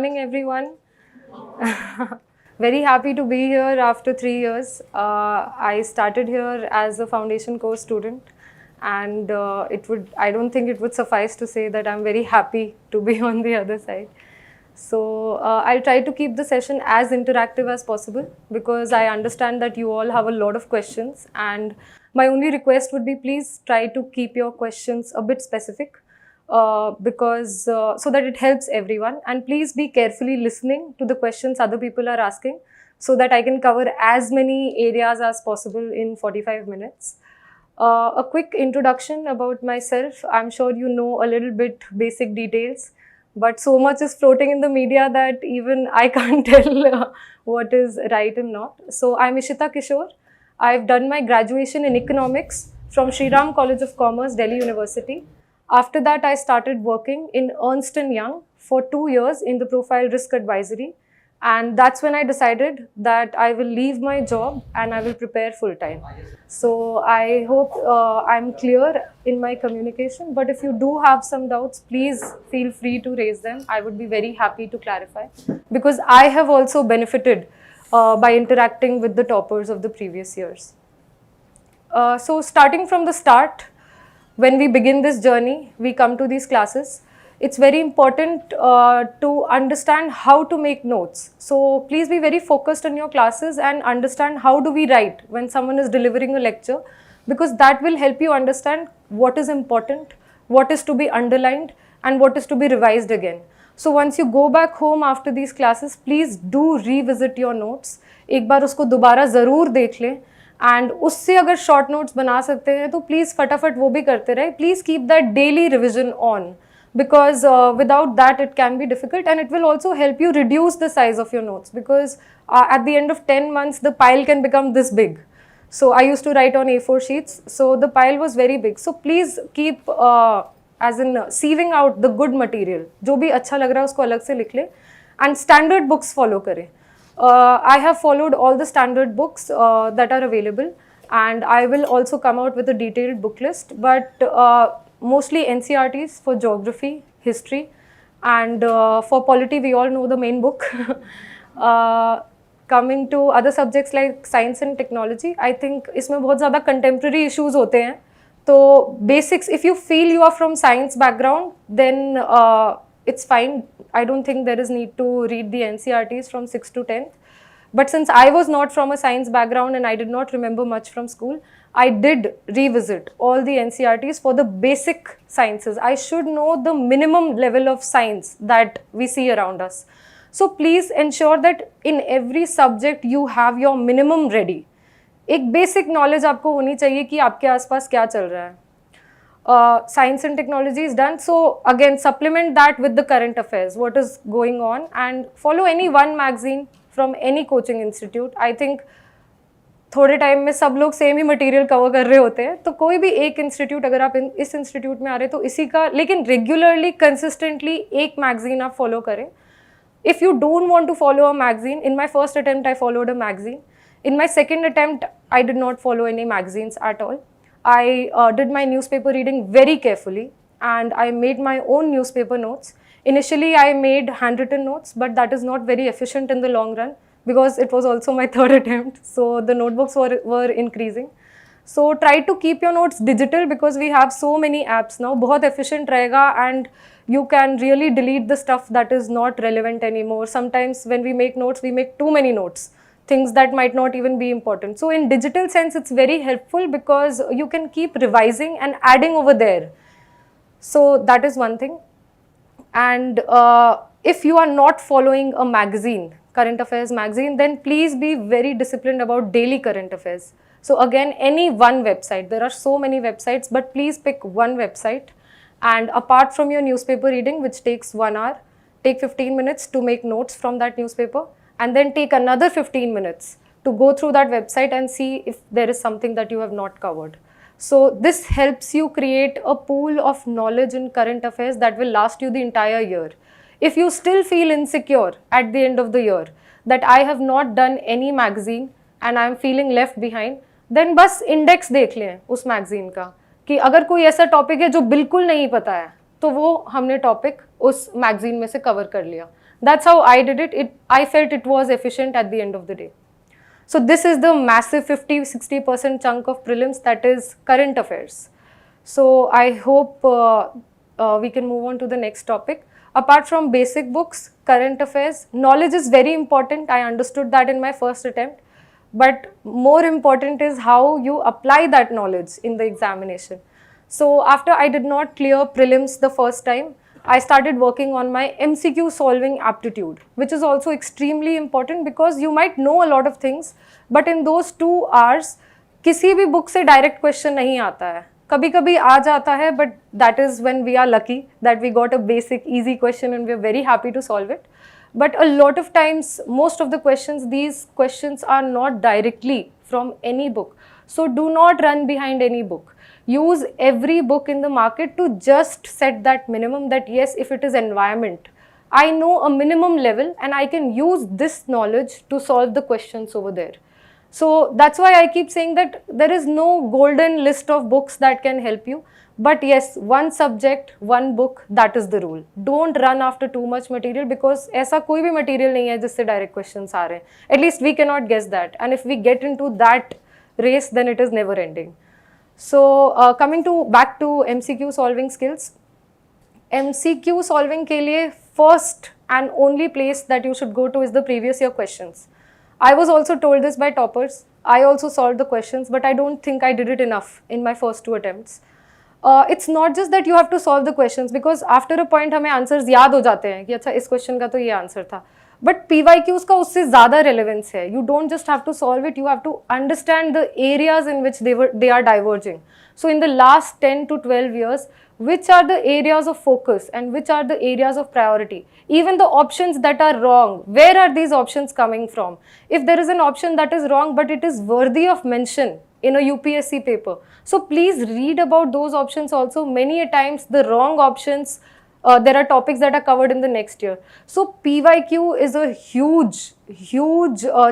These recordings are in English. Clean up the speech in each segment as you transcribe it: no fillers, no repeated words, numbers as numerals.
morning, everyone. Very happy to be here after 3 years. I started here as a foundation course student, and I don't think it would suffice to say that I'm very happy to be on the other side. So I'll try to keep the session as interactive as possible because I understand that you all have a lot of questions, and my only request would be please try to keep your questions a bit specific. Because so that it helps everyone, and please be carefully listening to the questions other people are asking so that I can cover as many areas as possible in 45 minutes. A quick introduction about myself. I'm sure you know a little bit basic details, but so much is floating in the media that even I can't tell what is right and not. So I'm Ishita Kishore. I've done my graduation in economics from Sri Ram College of Commerce, Delhi University. After that, I started working in Ernst & Young for 2 years in the profile risk advisory. And that's when I decided that I will leave my job and I will prepare full time. So I hope I'm clear in my communication. But if you do have some doubts, please feel free to raise them. I would be very happy to clarify because I have also benefited by interacting with the toppers of the previous years. So starting from the start, when we begin this journey, we come to these classes. It's very important to understand how to make notes. So please be very focused on your classes and understand how do we write when someone is delivering a lecture, because that will help you understand what is important, what is to be underlined, and what is to be revised again. So once you go back home after these classes, please do revisit your notes. एक बार उसको दोबारा ज़रूर देख लें. And उससे अगर short notes बना सकते हैं तो प्लीज़ फटाफट वो भी करते रहे. Please keep that daily revision on because without that it can be difficult, and it will also help you reduce the size of your notes because at the end of 10 months the pile can become this big. So I used to write on A4 sheets, so the pile was very big. So please keep as in sieving out the good material. जो भी अच्छा लग रहा है उसको अलग से लिख ले, and standard books follow करें. I have followed all the standard books that are available, and I will also come out with a detailed book list, but mostly NCERTs for geography, history, and for polity we all know the main book. Coming to other subjects like science and technology, I think इसमें बहुत ज़्यादा contemporary issues होते हैं. तो basics, if you feel you are from science background, then it's fine. I don't think there is need to read the NCERTs from 6th to 10th. But since I was not from a science background and I did not remember much from school, I did revisit all the NCERTs for the basic sciences. I should know the minimum level of science that we see around us. So please ensure that in every subject you have your minimum ready. एक basic knowledge आपको होनी चाहिए कि आपके आसपास क्या चल रहा है. Science and technology is done. So again, supplement that with the current affairs, what is going on, and follow any one magazine from any coaching institute. I think थोड़े टाइम में सब लोग सेम ही मटेरियल कवर कर रहे होते हैं, तो कोई भी एक इंस्टीट्यूट, अगर आप इस इंस्टीट्यूट में आ रहे तो इसी का, लेकिन रेगुलरली कंसिस्टेंटली एक मैगजीन आप फॉलो करें. If you don't want to follow a magazine, in my first attempt I followed a magazine. In my second attempt, I did not follow any magazines at all. I did my newspaper reading very carefully, and I made my own newspaper notes. Initially, I made handwritten notes, but that is not very efficient in the long run because it was also my third attempt. So the notebooks were increasing. So try to keep your notes digital because we have so many apps now. बहुत efficient रहेगा, and you can really delete the stuff that is not relevant anymore. Sometimes when we make notes, we make too many notes. Things that might not even be important. So in digital sense, it's very helpful because you can keep revising and adding over there. So that is one thing. And if you are not following a magazine, current affairs magazine, then please be very disciplined about daily current affairs. So again, any one website, there are so many websites, but please pick one website, and apart from your newspaper reading, which takes 1 hour, take 15 minutes to make notes from that newspaper, and then take another 15 minutes to go through that website and see if there is something that you have not covered. So this helps you create a pool of knowledge in current affairs that will last you the entire year. If you still feel insecure at the end of the year that I have not done any magazine and I am feeling left behind, then बस index देख लें उस magazine का कि अगर कोई ऐसा topic है जो बिल्कुल नहीं पता है तो वो हमने topic उस magazine में से cover कर लिया. That's how I did it. I felt it was efficient at the end of the day. So this is the massive 50-60% chunk of prelims, that is current affairs. So I hope we can move on to the next topic. Apart from basic books, current affairs, knowledge is very important. I understood that in my first attempt. But more important is how you apply that knowledge in the examination. So after I did not clear prelims the first time, I started working on my MCQ solving aptitude, which is also extremely important because you might know a lot of things, but in those 2 hours, किसी भी book से direct question नहीं आता है. कभी कभी आ जाता है, but that is when we are lucky that we got a basic easy question and we are very happy to solve it. But a lot of times, most of the questions, these questions are not directly from any book. So do not run behind any book. Use every book in the market to just set that minimum that yes, if it is environment, I know a minimum level and I can use this knowledge to solve the questions over there. So that's why I keep saying that there is no golden list of books that can help you. But yes, one subject, one book, that is the rule. Don't run after too much material because ऐसा कोई भी material नहीं है जिससे direct questions आ रहे हैं. At least we cannot guess that. And if we get into that race, then it is never ending. So coming to back to MCQ solving skills. MCQ solving के लिए first and only place that you should go to is the previous year questions. I was also told this by toppers. I also solved the questions, but I don't think I did it enough in my first 2 attempts. It's not just that you have to solve the questions because after a point हमें answers याद हो जाते हैं कि अच्छा इस question का तो ये answer था. But PYQs का उससे ज़्यादा relevance है. You don't just have to solve it, you have to understand the areas in which they are diverging. So in the last 10 to 12 years, which are the areas of focus and which are the areas of priority? Even the options that are wrong, where are these options coming from? If there is an option that is wrong but it is worthy of mention in a UPSC paper, so please read about those options also. Many a times the wrong options, there are topics that are covered in the next year. So PYQ is a huge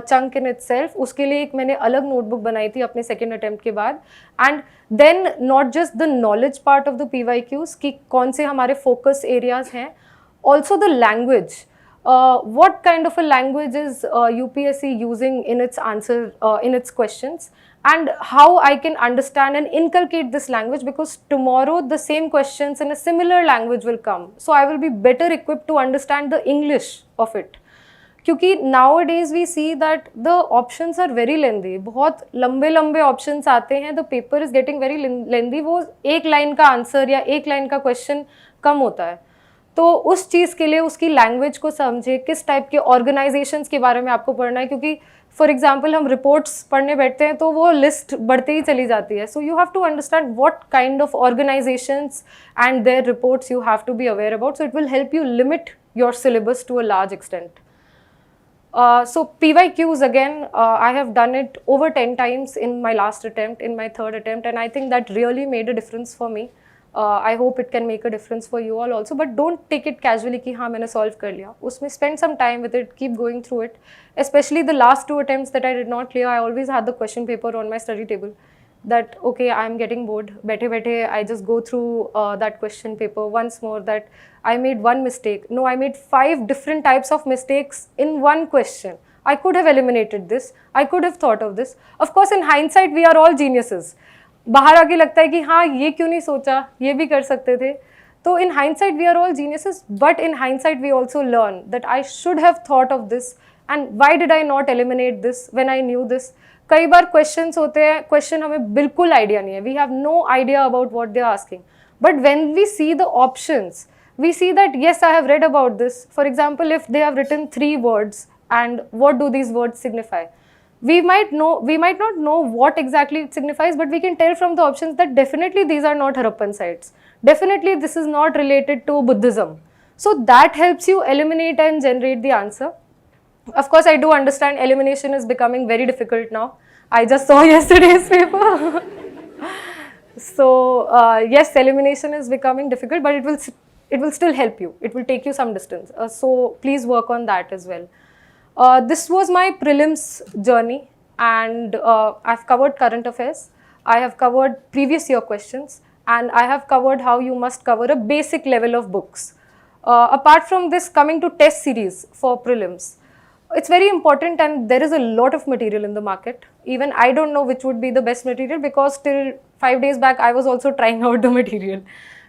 chunk in itself. उसके लिए एक मैंने अलग notebook बनाई थी अपने second attempt के बाद. And then not just the knowledge part of the PYQs कि कौन से हमारे focus areas हैं, also the language. What kind of a language is UPSC using in its answer, in its questions, and how I can understand and inculcate this language, because tomorrow the same questions in a similar language will come. So I will be better equipped to understand the English of it. क्योंकि nowadays we see that the options are very lengthy, बहुत लंबे options आते हैं, the paper is getting very lengthy, वो एक line का answer या एक line का question कम होता है. तो उस चीज़ के लिए उसकी लैंग्वेज को समझे, किस टाइप के ऑर्गेनाइजेशंस के बारे में आपको पढ़ना है, क्योंकि फॉर एग्जांपल हम रिपोर्ट्स पढ़ने बैठते हैं तो वो लिस्ट बढ़ते ही चली जाती है. So you have to understand what kind of organisations and their reports you have to be aware about. So it will help you limit your syllabus to a large extent. So PYQs again, I have done it over 10 times in my last attempt, in my third attempt, and I think that really made a difference for me. I hope it can make a difference for you all also, but don't take it casually कि हाँ मैंने solve कर लिया. उसमें spend some time with it, keep going through it. Especially the last 2 attempts that I did not clear, I always had the question paper on my study table. That okay, I am getting bored. बैठे I just go through that question paper once more. That I made one mistake. No, I made 5 different types of mistakes in one question. I could have eliminated this. I could have thought of this. Of course, in hindsight, we are all geniuses. बाहर आके लगता है कि हाँ ये क्यों नहीं सोचा, ये भी कर सकते थे. तो in hindsight we are all geniuses, but in hindsight we also learn that I should have thought of this and why did I not eliminate this when I knew this. कई बार questions होते हैं, question हमें बिल्कुल idea नहीं है, we have no idea about what they are asking, but when we see the options, we see that yes, I have read about this. For example, if they have written 3 words and what do these words signify, we might not know what exactly it signifies, but we can tell from the options that definitely these are not Harappan sites. Definitely this is not related to Buddhism. So that helps you eliminate and generate the answer. Of course, I do understand elimination is becoming very difficult now. I just saw yesterday's paper. So yes, elimination is becoming difficult, but it will still help you. It will take you some distance. So please work on that as well. This was my prelims journey, and I've covered current affairs, I have covered previous year questions, and I have covered how you must cover a basic level of books. Apart from this, coming to test series for prelims, it's very important and there is a lot of material in the market. Even I don't know which would be the best material, because till 5 days back I was also trying out the material.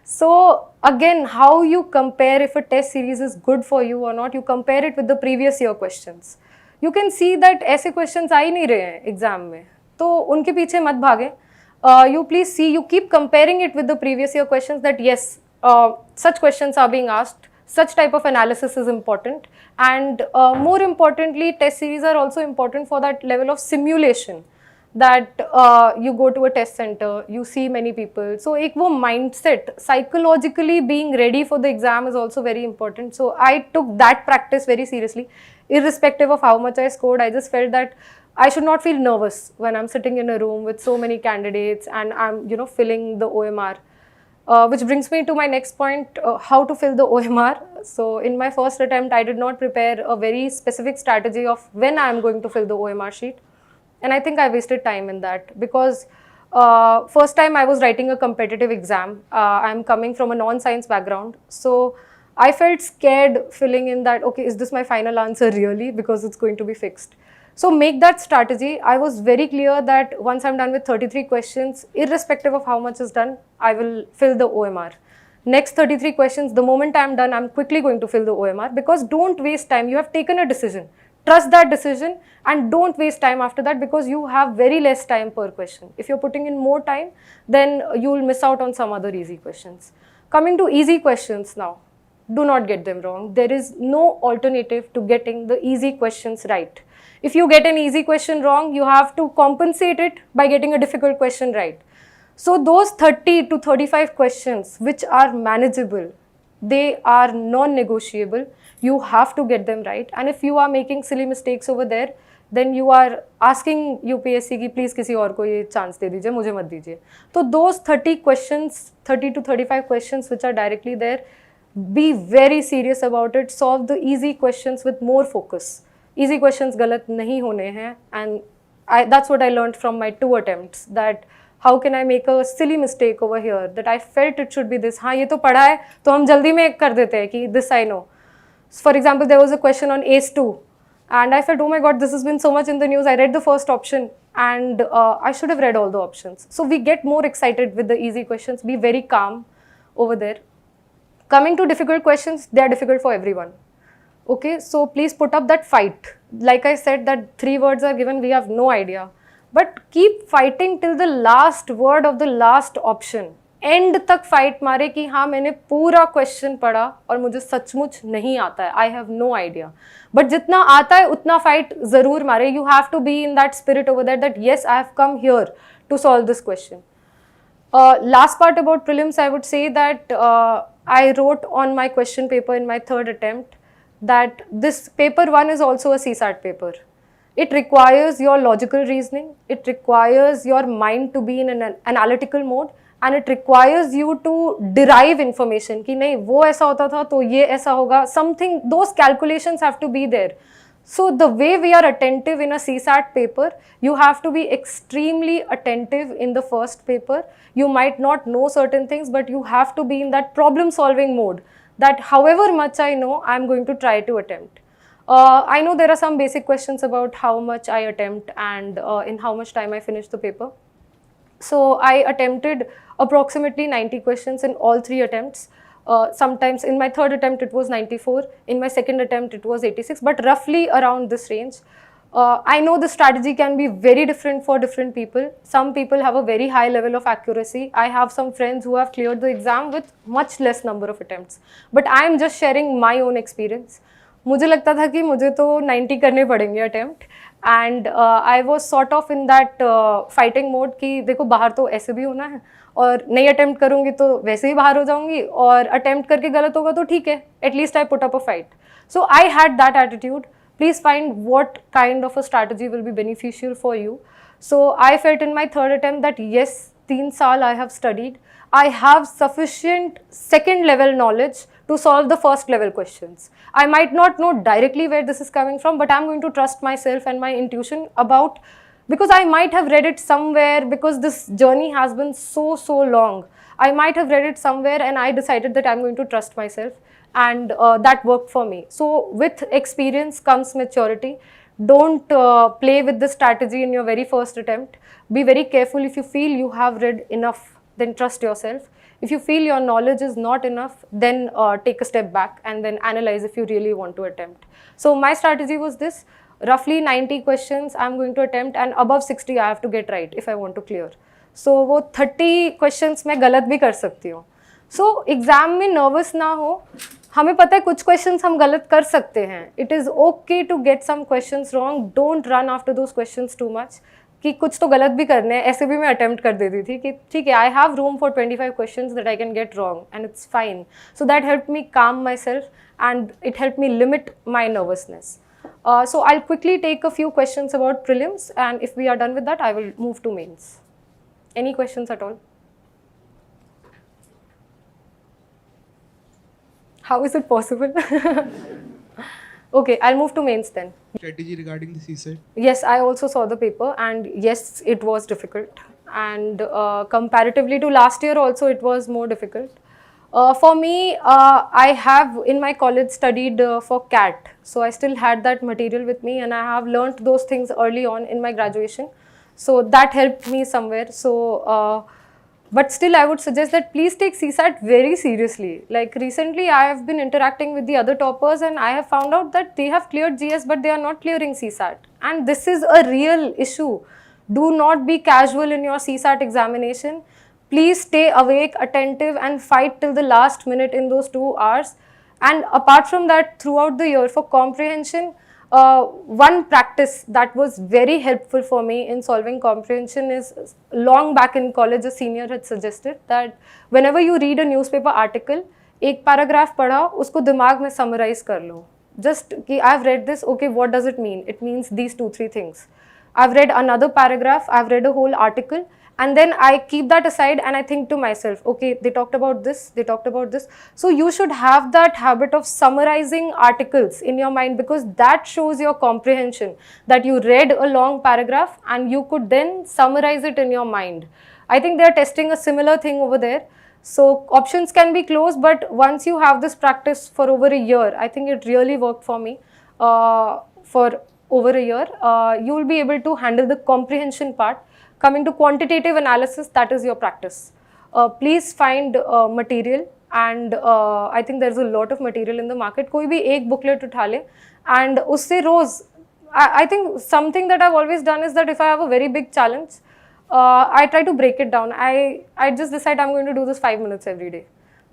So again, how you compare if a test series is good for you or not, you compare it with the previous year questions. You can see that ऐसे questions आ ही नहीं रहे हैं exam में, तो उनके पीछे मत भागे. You please see, you keep comparing it with the previous year questions, that yes, such questions are being asked, such type of analysis is important, and more importantly, test series are also important for that level of simulation, that you go to a test center, you see many people. So ek wo mindset, psychologically being ready for the exam is also very important. So I took that practice very seriously. Irrespective of how much I scored, I just felt that I should not feel nervous when I'm sitting in a room with so many candidates and I'm, filling the OMR. Which brings me to my next point, how to fill the OMR. So in my first attempt, I did not prepare a very specific strategy of when I'm going to fill the OMR sheet. And I think I wasted time in that, because first time I was writing a competitive exam. I'm coming from a non-science background. So I felt scared filling in that, okay, is this my final answer really? Because it's going to be fixed. So make that strategy. I was very clear that once I'm done with 33 questions, irrespective of how much is done, I will fill the OMR. Next 33 questions, the moment I'm done, I'm quickly going to fill the OMR, because don't waste time. You have taken a decision. Trust that decision and don't waste time after that, because you have very less time per question. If you're putting in more time, then you'll miss out on some other easy questions. Coming to easy questions now, do not get them wrong. There is no alternative to getting the easy questions right. If you get an easy question wrong, you have to compensate it by getting a difficult question right. So those 30 to 35 questions which are manageable, they are non-negotiable. You have to get them right. And if you are making silly mistakes over there, then you are asking UPSC ki please किसी और को ये chance दे दीजिए, मुझे मत दीजिए. तो those 30 questions, 30 to 35 questions which are directly there, be very serious about it. Solve the easy questions with more focus. Easy questions गलत नहीं होने हैं, and that's what I learned from my 2 attempts, that how can I make a silly mistake over here, that I felt it should be this. हाँ ये तो पढ़ा है तो हम जल्दी में कर देते हैं कि this I know. For example, there was a question on ACE2 and I felt, oh my god, this has been so much in the news. I read the first option and I should have read all the options. So we get more excited with the easy questions. Be very calm over there. Coming to difficult questions, they are difficult for everyone. Okay, so please put up that fight. Like I said, that 3 words are given, we have no idea. But keep fighting till the last word of the last option. And तक fight मारे कि हाँ मैंने पूरा question पढ़ा और मुझे सचमुच नहीं आता है, I have no idea. But जितना आता है उतना फाइट जरूर मारे. You have to be in that spirit over that yes I have come here to solve this question. Last part about prelims, I would say that I wrote on my question paper in my 3rd attempt that this paper 1 is also a CSAT paper. It requires your logical reasoning, it requires your mind to be in an analytical mode, and it requires you to derive information कि नहीं वो ऐसा होता था तो ये ऐसा होगा, something, those calculations have to be there. So the way we are attentive in a CSAT paper, you have to be extremely attentive in the first paper. You might not know certain things, but you have to be in that problem solving mode, that however much I know, I'm going to try to attempt. I know there are some basic questions about how much I attempt and in how much time I finish the paper. So I attempted approximately 90 questions in all 3 attempts. Sometimes in my 3rd attempt it was 94, in my 2nd attempt it was 86, but roughly around this range. I know the strategy can be very different for different people. Some people have a very high level of accuracy. I have some friends who have cleared the exam with much less number of attempts. But I am just sharing my own experience. मुझे लगता था कि मुझे तो 90 करने पड़ेंगे attempt, and I was sort of in that fighting mode कि देखो बाहर तो ऐसे भी होना है और नहीं अटेम्प्ट करूँगी तो वैसे ही बाहर हो जाऊँगी, और अटेम्प्ट करके गलत होगा तो ठीक है, at least I put up a fight. So I had that attitude. Please find what kind of a strategy will be beneficial for you. So I felt in my 3rd attempt that yes, 3 saal I have studied. I have sufficient 2nd level knowledge to solve the 1st level questions. I might not know directly where this is coming from, but I'm going to trust myself and my intuition about, because I might have read it somewhere, because this journey has been so long. I might have read it somewhere and I decided that I'm going to trust myself. and that worked for me. So with experience comes maturity. Don't play with the strategy in your very first attempt. Be very careful. If you feel you have read enough, then trust yourself. If you feel your knowledge is not enough, then take a step back and then analyze if you really want to attempt. So my strategy was this: roughly 90 questions I'm going to attempt, and above 60 I have to get right if I want to clear. So वो 30 questions मैं गलत भी कर सकती हूँ. So exam में nervous ना हो. हमें पता है कुछ क्वेश्चंस हम गलत कर सकते हैं. It is okay to get some questions wrong. Don't run after those questions too much कि कुछ तो गलत भी करने हैं. ऐसे भी मैं अटेम्प्ट कर देती थी कि ठीक है, I have room for 25 questions that I can get wrong and it's fine. So that help me calm my self and it help me limit my nervousness. So I'll quickly take a few questions about prelims, and if we are done with that, I will move to mains. Any questions at all? How is it possible? Okay, I'll move to mains then. Strategy regarding the CSET? Yes, I also saw the paper, and yes, it was difficult. And comparatively to last year also, it was more difficult. For me, I have in my college studied for CAT, so I still had that material with me, and I have learnt those things early on in my graduation, so that helped me somewhere. So but still I would suggest that please take CSAT very seriously. Like recently I have been interacting with the other toppers, and I have found out that they have cleared GS but they are not clearing CSAT, and this is a real issue. Do not be casual in your CSAT examination. Please stay awake, attentive, and fight till the last minute in those 2 hours. And apart from that, throughout the year for comprehension, one practice that was very helpful for me in solving comprehension is, long back in college, a senior had suggested that whenever you read a newspaper article, एक paragraph पढ़ा, उसको दिमाग में summarize कर लो. Just कि I've read this, okay, what does it mean? It means these 2-3 things. I've read another paragraph, I've read a whole article, and then I keep that aside and I think to myself, okay, they talked about this, they talked about this. So you should have that habit of summarizing articles in your mind, because that shows your comprehension, that you read a long paragraph and you could then summarize it in your mind. I think they are testing a similar thing over there. So options can be closed, but once you have this practice for over a year, I think it really worked for me. For over a year, you will be able to handle the comprehension part. Coming to quantitative analysis, that is your practice. Please find material, and I think there is a lot of material in the market. कोई भी एक booklet उठा ले, and उससे रोज, I think something that I've always done is that if I have a very big challenge, I try to break it down. I just decide I'm going to do this 5 minutes every day.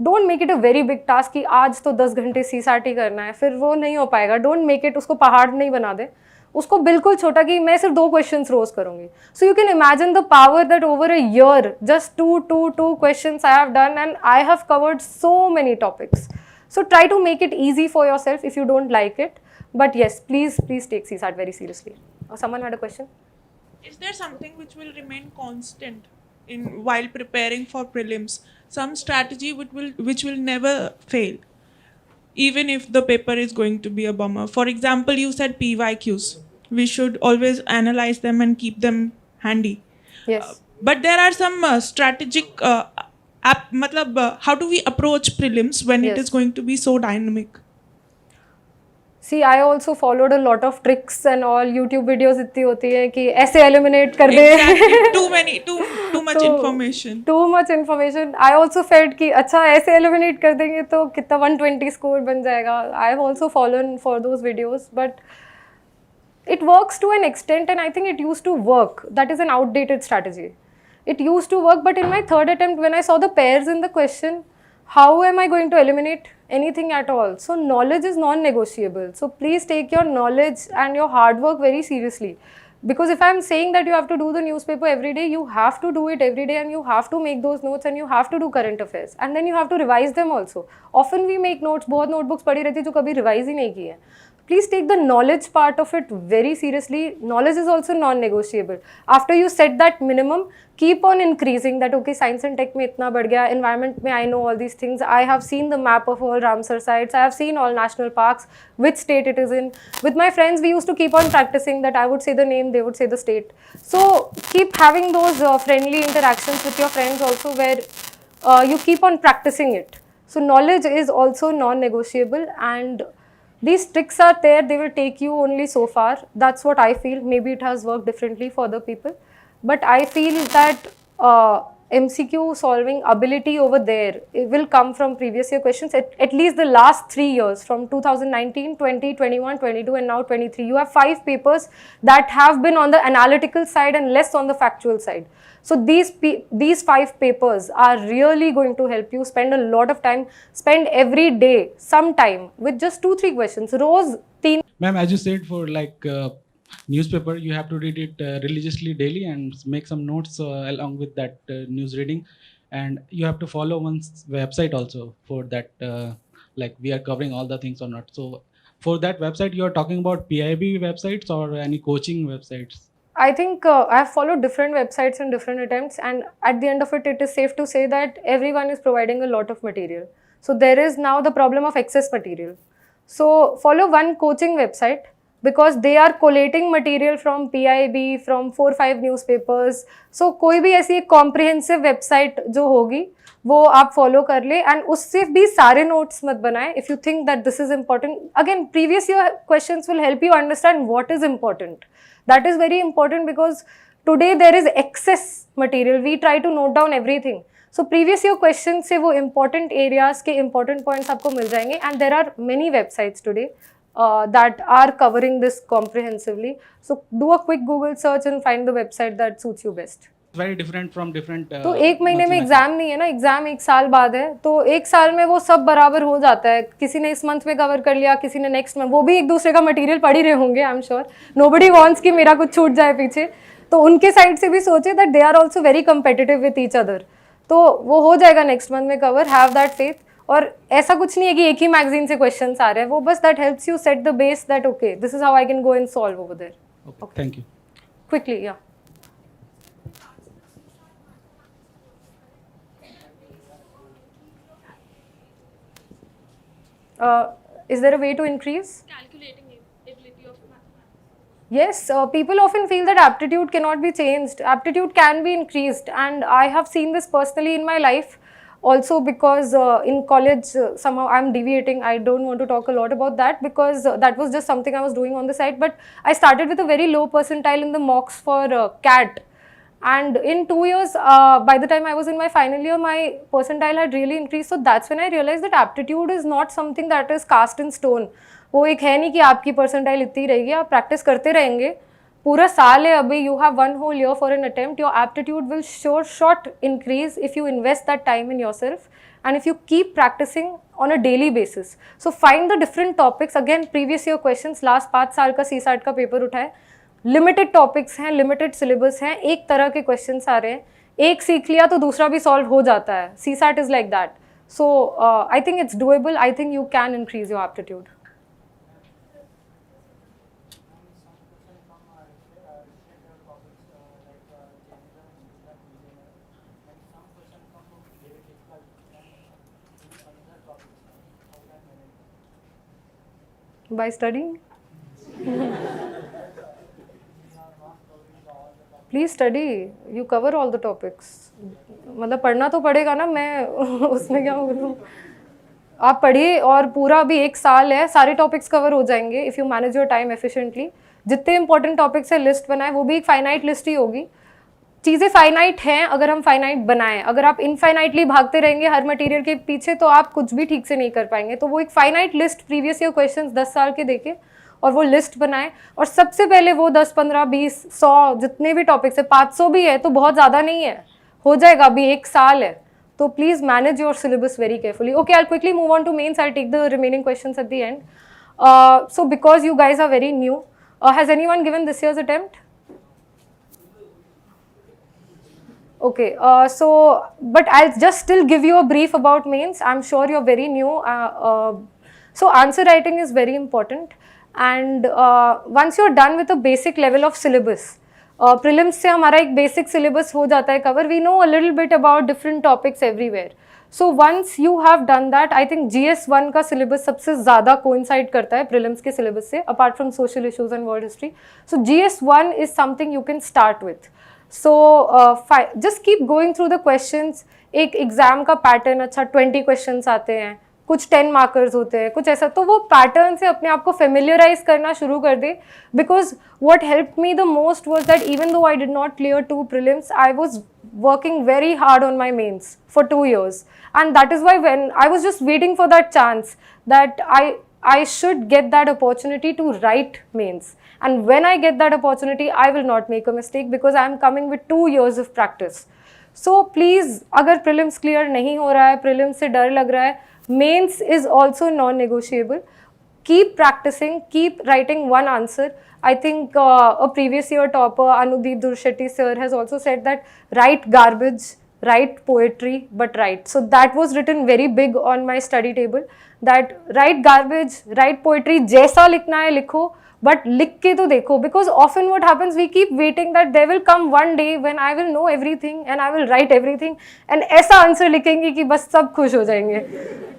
Don't make it a very big task कि आज तो 10 घंटे CSAT ही करना है, फिर वो नहीं हो पाएगा. Don't make it, उसको पहाड़ नहीं बना दे. उसको बिल्कुल छोटा कि मैं सिर्फ 2 क्वेश्चंस रोज करूंगी. So you can imagine the power that over a year just two questions I have done, and I have covered so many topics. So try to make it easy for yourself if you don't like it, but yes, please take CSAT very seriously. Someone had a question? Is there something which will remain constant in while preparing for prelims? Some strategy which will never fail, even if the paper is going to be a bummer. For example, you said PYQs. We should always analyze them and keep them handy. Yes. But there are some strategic how do we approach prelims when Yes. it is going to be so dynamic? See, I also followed a lot of tricks and all. YouTube videos इतनी होती है कि ऐसे eliminate कर दे. Exactly. Too much information. Too much information. I also felt कि अच्छा ऐसे eliminate कर देंगे तो कितना 120 score बन जाएगा. I have also fallen for those videos, but it works to an extent, and I think it used to work. That is an outdated strategy. It used to work, but in my third attempt, when I saw the pairs in the question, how am I going to eliminate anything at all? So knowledge is non-negotiable. So please take your knowledge and your hard work very seriously. Because if I'm saying that you have to do the newspaper every day, you have to do it every day, and you have to make those notes, and you have to do current affairs, and then you have to revise them also. Often we make notes, बहुत notebooks पड़ी रहती है जो कभी revise ही नहीं की है. Please take the knowledge part of it very seriously. Knowledge is also non-negotiable. After you set that minimum, keep on increasing that. Okay, science and tech में इतना बढ़ गया, environment में I know all these things. I have seen the map of all Ramsar sites. I have seen all national parks, which state it is in. With my friends, we used to keep on practicing that. I would say the name, they would say the state. So keep having those friendly interactions with your friends also, where you keep on practicing it. So knowledge is also non-negotiable, and these tricks are there, they will take you only so far. That's what I feel. Maybe it has worked differently for other people, but I feel that MCQ solving ability over there, it will come from previous year questions, at least the last 3 years, from 2019, 20, 21, 22 and now 23. You have 5 papers that have been on the analytical side and less on the factual side. So these 5 papers are really going to help you spend a lot of time, spend every day some time with just 2-3 questions. Rose 3. Ma'am, as you said, for like newspaper, you have to read it religiously daily and make some notes along with that news reading, and you have to follow one's website also for that, like we are covering all the things or not. So for that website, you are talking about PIB websites or any coaching websites? I think I have followed different websites and different attempts, and at the end of it, it is safe to say that everyone is providing a lot of material. So there is now the problem of excess material. So follow one coaching website, because they are collating material from PIB, from 4-5 newspapers. So कोई भी ऐसी एक comprehensive website जो होगी, वो आप follow कर ले, and उससे भी सारे notes मत बनाए. If you think that this is important, again previous year questions will help you understand what is important. That is very important, because today there is excess material. We try to note down everything. So previous year questions से वो important areas के important points आपको मिल जाएंगे, and there are many websites today that are covering this comprehensively. So do a quick Google search and find the website that suits you best. Very different from different. तो एक महीने में exam नहीं है ना, exam 1 साल बाद है, तो 1 साल में वो सब बराबर हो जाता है. किसी ने इस मंथ में कवर कर लिया, किसी ने नेक्स्ट में, वो भी एक दूसरे का मटेरियल पढ़ ही रहे होंगे. I am sure nobody wants कि मेरा कुछ छूट जाए पीछे. तो उनके साइड से भी सोचे that they are also very competitive with each other. तो वो हो जाएगा नेक्स्ट मंथ में कवर. Have that faith. और ऐसा कुछ नहीं है कि एक ही मैगजीन से क्वेश्चंस आ रहे हैं, वो बस that helps you set the base that okay this is how I can go and solve over there. Okay, thank you. Quickly या. Is there a way to increase? Calculating ability of mathematics. Yes, people often feel that aptitude cannot be changed. Aptitude can be increased, and I have seen this personally in my life also, because in college somehow I'm deviating. I don't want to talk a lot about that, because that was just something I was doing on the side, but I started with a very low percentile in the mocks for CAT. And in 2 years, by the time I was in my final year, my percentile had really increased. So that's when I realized that aptitude is not something that is cast in stone. वो एक है नहीं कि आपकी percentile इतनी रहेगी, आप practice करते रहेंगे. पूरा साल है अभी, you have 1 whole year for an attempt. Your aptitude will short increase if you invest that time in yourself, and if you keep practicing on a daily basis. So find the different topics. Again, previous year questions, last 5 साल का CSAT का paper उठाए. Limited topics हैं, limited syllabus हैं, एक तरह के questions आ रहे हैं, एक सीख लिया तो दूसरा भी सॉल्व हो जाता है. CSAT is like that. So I think it's doable. I think you can increase your aptitude. By studying? Please study. You cover all the topics. मतलब पढ़ना तो पड़ेगा ना, मैं उसमें क्या बोलूँ. आप पढ़िए, और पूरा भी 1 साल है, सारे टॉपिक्स कवर हो जाएंगे if you manage your time efficiently. जितने इंपॉर्टेंट टॉपिक्स है लिस्ट बनाए, वो भी एक फाइनाइट लिस्ट ही होगी. चीज़ें फाइनाइट हैं अगर हम फाइनाइट बनाएं. अगर आप इनफाइनाइटली भागते रहेंगे हर मटेरियल के पीछे, तो आप कुछ भी ठीक से नहीं कर पाएंगे. तो वो एक finite list previous year questions 10 साल के देके और वो लिस्ट बनाएं, और सबसे पहले वो 10, 15, 20, 100 जितने भी टॉपिक्स है, 500 भी है तो बहुत ज़्यादा नहीं है, हो जाएगा. अभी 1 साल है, तो please manage your syllabus very carefully. Okay, I will quickly move on to mains. I will take the remaining questions at the end. So because you guys are very new, has anyone given this year's attempt? Okay, but I'll just still give you a brief about mains. I'm sure you're very new. So answer writing is very important, and once you're done with a basic level of syllabus, prelims से हमारा एक basic syllabus हो जाता है cover. We know a little bit about different topics everywhere. So once you have done that, I think GS1 का syllabus सबसे ज़्यादा coincide करता है prelims के syllabus से, apart from social issues and world history. So GS1 is something you can start with. So just keep going through the questions. एक exam का pattern अच्छा 20 क्वेश्चंस आते हैं, कुछ 10 मार्कर्स होते हैं, कुछ ऐसा, तो वो पैटर्न से अपने आप को फेमिलियराइज करना शुरू कर दे. Because what helped me the most was that even though I did not clear 2 prelims, I was working very hard on my mains for 2 years. And that is why when I was just waiting for that chance that I should get that opportunity to write mains. And when I get that opportunity, I will not make a mistake because I am coming with 2 years of practice. So please, अगर prelims clear नहीं हो रहा है, prelims से डर लग रहा है, mains is also non-negotiable. Keep practicing, keep writing one answer. I think a previous year topper, Anudeep Durshetty sir, has also said that write garbage, write poetry, but write. So that was written very big on my study table, that write garbage, write poetry, जैसा लिखना है लिखो, but लिख के तो देखो. Because often what happens, we keep waiting that there will come one day when I will know everything and I will write everything and ऐसा answer लिखेंगे कि बस सब खुश हो जाएंगे.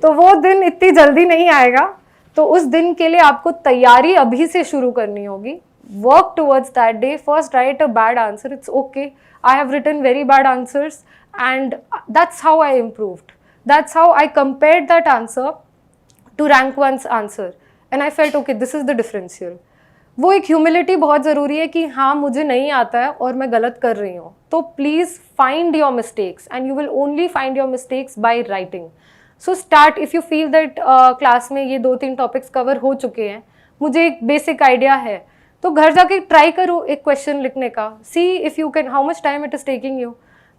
तो वो दिन इतनी जल्दी नहीं आएगा. तो उस दिन के लिए आपको तैयारी अभी से शुरू करनी होगी. Work towards that day. First write a bad answer, it's okay. I have written very bad answers and that's how I improved. That's how I compared that answer to rank one's answer and I felt okay, this is the differential. वो एक humility बहुत ज़रूरी है कि हाँ मुझे नहीं आता है और मैं गलत कर रही हूँ. तो please find your mistakes and you will only find your mistakes by writing. So start if you feel that class में ये 2-3 टॉपिक्स कवर हो चुके हैं, मुझे एक बेसिक आइडिया है, तो घर जाके ट्राई करो एक क्वेश्चन लिखने का. See if you can, how much time it is taking you.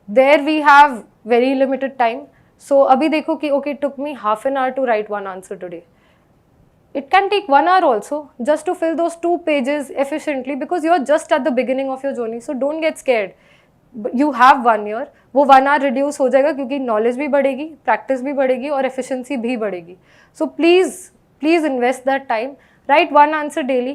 There we have very limited time. So अभी देखो कि okay took me half an hour to write one answer today. It can take 1 hour also just to fill those 2 pages efficiently because you are just at the beginning of your journey. So don't get scared. You have 1 year. वो 1 hour reduce हो जाएगा क्योंकि knowledge भी बढ़ेगी, practice भी बढ़ेगी और efficiency भी बढ़ेगी. So please invest that time. Write one answer daily.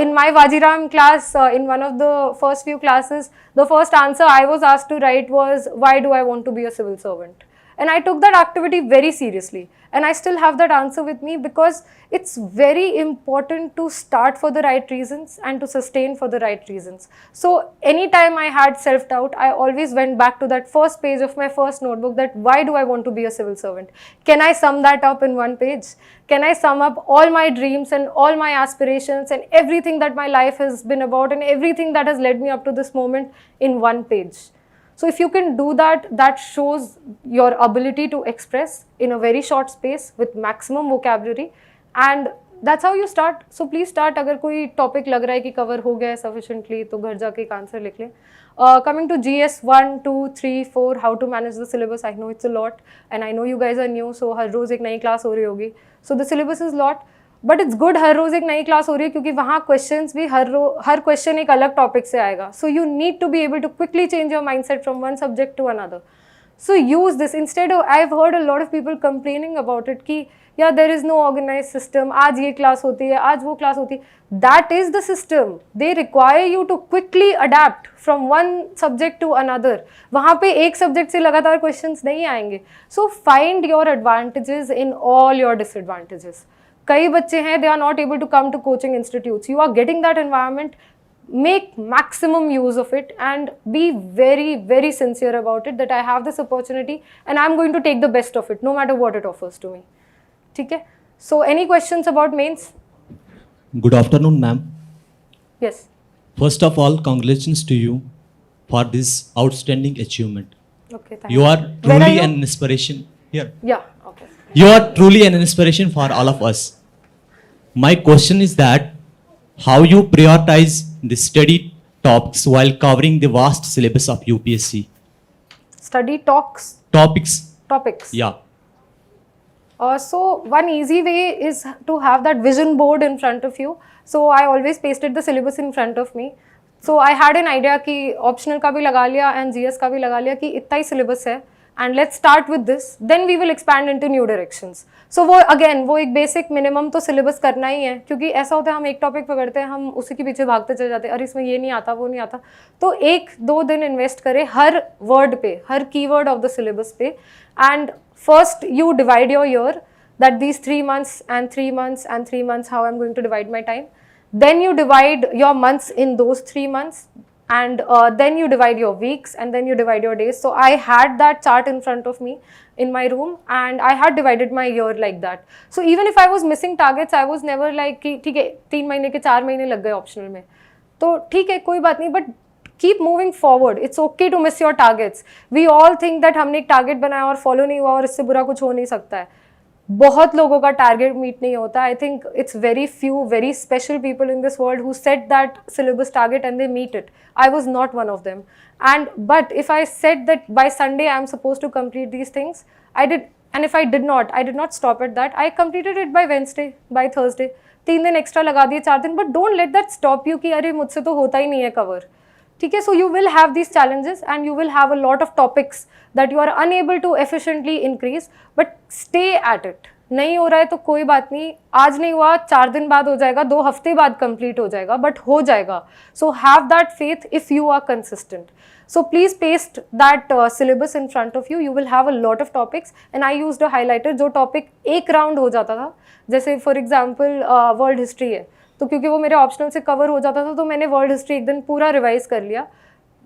In my Vajiram class, in one of the first few classes, the first answer I was asked to write was, why do I want to be a civil servant? And I took that activity very seriously. And I still have that answer with me because it's very important to start for the right reasons and to sustain for the right reasons. So anytime I had self-doubt, I always went back to that first page of my first notebook, that why do I want to be a civil servant? Can I sum that up in one page? Can I sum up all my dreams and all my aspirations and everything that my life has been about and everything that has led me up to this moment in one page? So if you can do that, that shows your ability to express in a very short space with maximum vocabulary, and that's how you start. So please start. अगर कोई topic लग रहा है कि cover हो गया है sufficiently, तो घर जाके एक answer लिख लें. Coming to GS 1, 2, 3, 4, how to manage the syllabus. I know it's a lot, and I know you guys are new, so हर रोज एक नई class हो रही होगी. So the syllabus is lot. But it's good हर रोज़ एक नई क्लास हो रही है क्योंकि वहाँ क्वेश्चंस भी हर क्वेश्चन एक अलग टॉपिक से आएगा. So you need to be able to quickly change your mindset from one subject to another. So use this instead of, I have heard a lot of people complaining about it कि yeah there is no organise system, आज ये class होती है, आज वो class होती है. That is the system. They require you to quickly adapt from one subject to another. वहाँ पे एक सब्जेक्ट से लगातार क्वेश्चंस नहीं आएंगे. So find your advantages in all your disadvantages. कई बच्चे हैं, they are not able to come to coaching institutes. You are getting that environment. Make maximum use of it and be very, very sincere about it that I have this opportunity and I'm going to take the best of it no matter what it offers to me. ठीक है? So any questions about mains? Good afternoon, ma'am. Yes. First of all, congratulations to you for this outstanding achievement. Okay, thank You are Where truly are you? an inspiration. Here. Yeah, okay. You are truly an inspiration for all of us. My question is that how you prioritize the study topics while covering the vast syllabus of UPSC? Study topics. Topics. Yeah. So one easy way is to have that vision board in front of you. So I always pasted the syllabus in front of me. So I had an idea कि optional का भी लगा लिया and GS का भी लगा लिया कि इतना ही syllabus है and let's start with this. Then we will expand into new directions. So वो again वो एक basic minimum तो syllabus करना ही है क्योंकि ऐसा होता है हम एक topic पकड़ते हैं, हम उसी के पीछे भागते चले जाते हैं, अरे इसमें ये नहीं आता वो नहीं आता. तो 1-2 दिन इन्वेस्ट करें हर word पे, हर keyword of the syllabus पे. And first you divide your year, that these 3 months and 3 months and 3 months, how I'm going to divide my time. Then you divide your months in those 3 months. and then you divide your weeks and then you divide your days. So I had that chart in front of me in my room and I had divided my year like that. So even if I was missing targets, I was never like कि ठीक है 3 महीने के 4 महीने लग गए optional में, तो ठीक है कोई बात नहीं, but keep moving forward. It's okay to miss your targets. We all think that हमने एक टारगेट बनाया और फॉलो नहीं हुआ और इससे बुरा कुछ हो नहीं सकता है. बहुत लोगों का टारगेट मीट नहीं होता. I think it's very few very special people in this world who set that syllabus target and they meet it. I was not one of them. And but if I set that by Sunday I am suppose to complete these things, I did. And if I did not stop at that. I completed it by Wednesday, by Thursday. 3 दिन extra लगा दिए, 4 दिन. But don't let that stop you कि अरे मुझसे तो होता ही नहीं है कवर. ठीक है, so you will have these challenges and you will have a lot of topics that you are unable to efficiently increase, but stay at it. नहीं हो रहा है तो कोई बात नहीं, आज नहीं हुआ 4 दिन बाद हो जाएगा, 2 हफ्ते बाद कंप्लीट हो जाएगा, बट हो जाएगा. So have that faith if you are consistent. So please paste that syllabus in front of you. You will have a lot of topics and I used a highlighter. जो topic एक round हो जाता था, जैसे for example world history है, तो क्योंकि वो मेरे ऑप्शनल से कवर हो जाता था तो मैंने वर्ल्ड हिस्ट्री एक दिन पूरा रिवाइज कर लिया.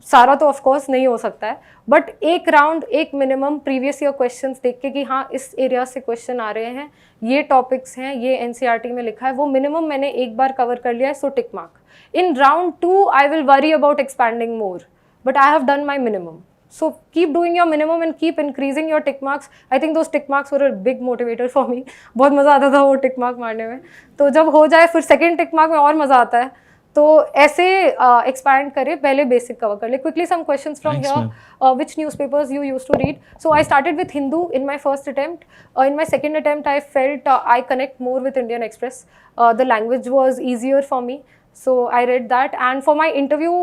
सारा तो ऑफकोर्स नहीं हो सकता है, बट एक राउंड, एक मिनिमम प्रीवियस ईयर क्वेश्चंस देख के कि हाँ इस एरिया से क्वेश्चन आ रहे हैं, ये टॉपिक्स हैं, ये एनसीईआरटी में लिखा है, वो मिनिमम मैंने एक बार कवर कर लिया है, so tick mark. In round 2 I will worry about expanding more, but I have done my minimum. So keep doing your minimum and keep increasing your tick marks. I think those tick marks were a big motivator for me. बहुत मज़ा आता था वो tick mark मारने में. तो जब हो जाए फिर second tick mark में और मज़ा आता है. तो ऐसे expand करें, पहले basic cover कर ले. Quickly some questions from Thanks, here. Which newspapers you used to read? So I started with Hindu in my first attempt. In my second attempt, I felt I connect more with Indian Express. The language was easier for me. So I read that, and for my interview,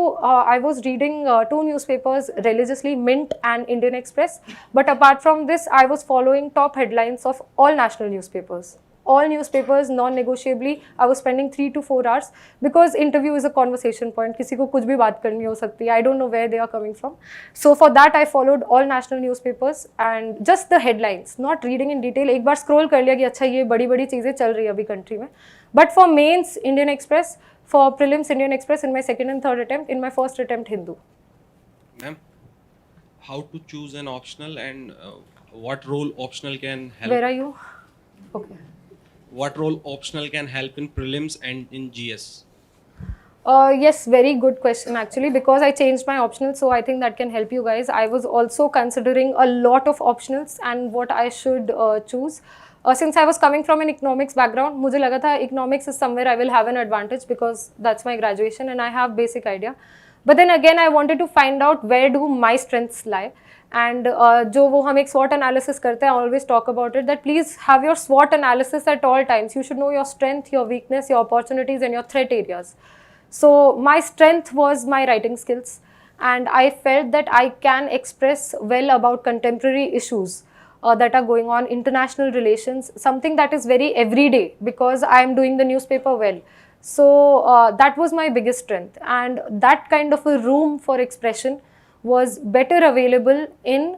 I was reading 2 newspapers religiously, Mint and Indian Express. But apart from this, I was following top headlines of all national newspapers. All newspapers, non-negotiably, I was spending 3 to 4 hours because interview is a conversation point. किसी को कुछ भी बात करनी हो सकती है. I don't know where they are coming from. So for that, I followed all national newspapers and just the headlines, not reading in detail. एक बार scroll कर लिया कि अच्छा ये बड़ी-बड़ी चीज़ें चल रही है अभी country में. But for mains, Indian Express. For prelims, Indian Express in my second and third attempt. In my first attempt, Hindu. Ma'am, how to choose an optional and what role optional can help? Where are you? Okay. What role optional can help in prelims and in GS? Yes, very good question actually, because I changed my optional, so I think that can help you guys. I was also considering a lot of optionals and what I should choose. Since I was coming from an economics background, मुझे लगा था economics is somewhere I will have an advantage because that's my graduation and I have basic idea. But then again, I wanted to find out where do my strengths lie. And जो वो हम एक SWOT analysis करते हैं, I always talk about it, that please have your SWOT analysis at all times. You should know your strength, your weakness, your opportunities and your threat areas. So my strength was my writing skills, and I felt that I can express well about contemporary issues that are going on, international relations, something that is very everyday because I am doing the newspaper well. So that was my biggest strength, and that kind of a room for expression was better available in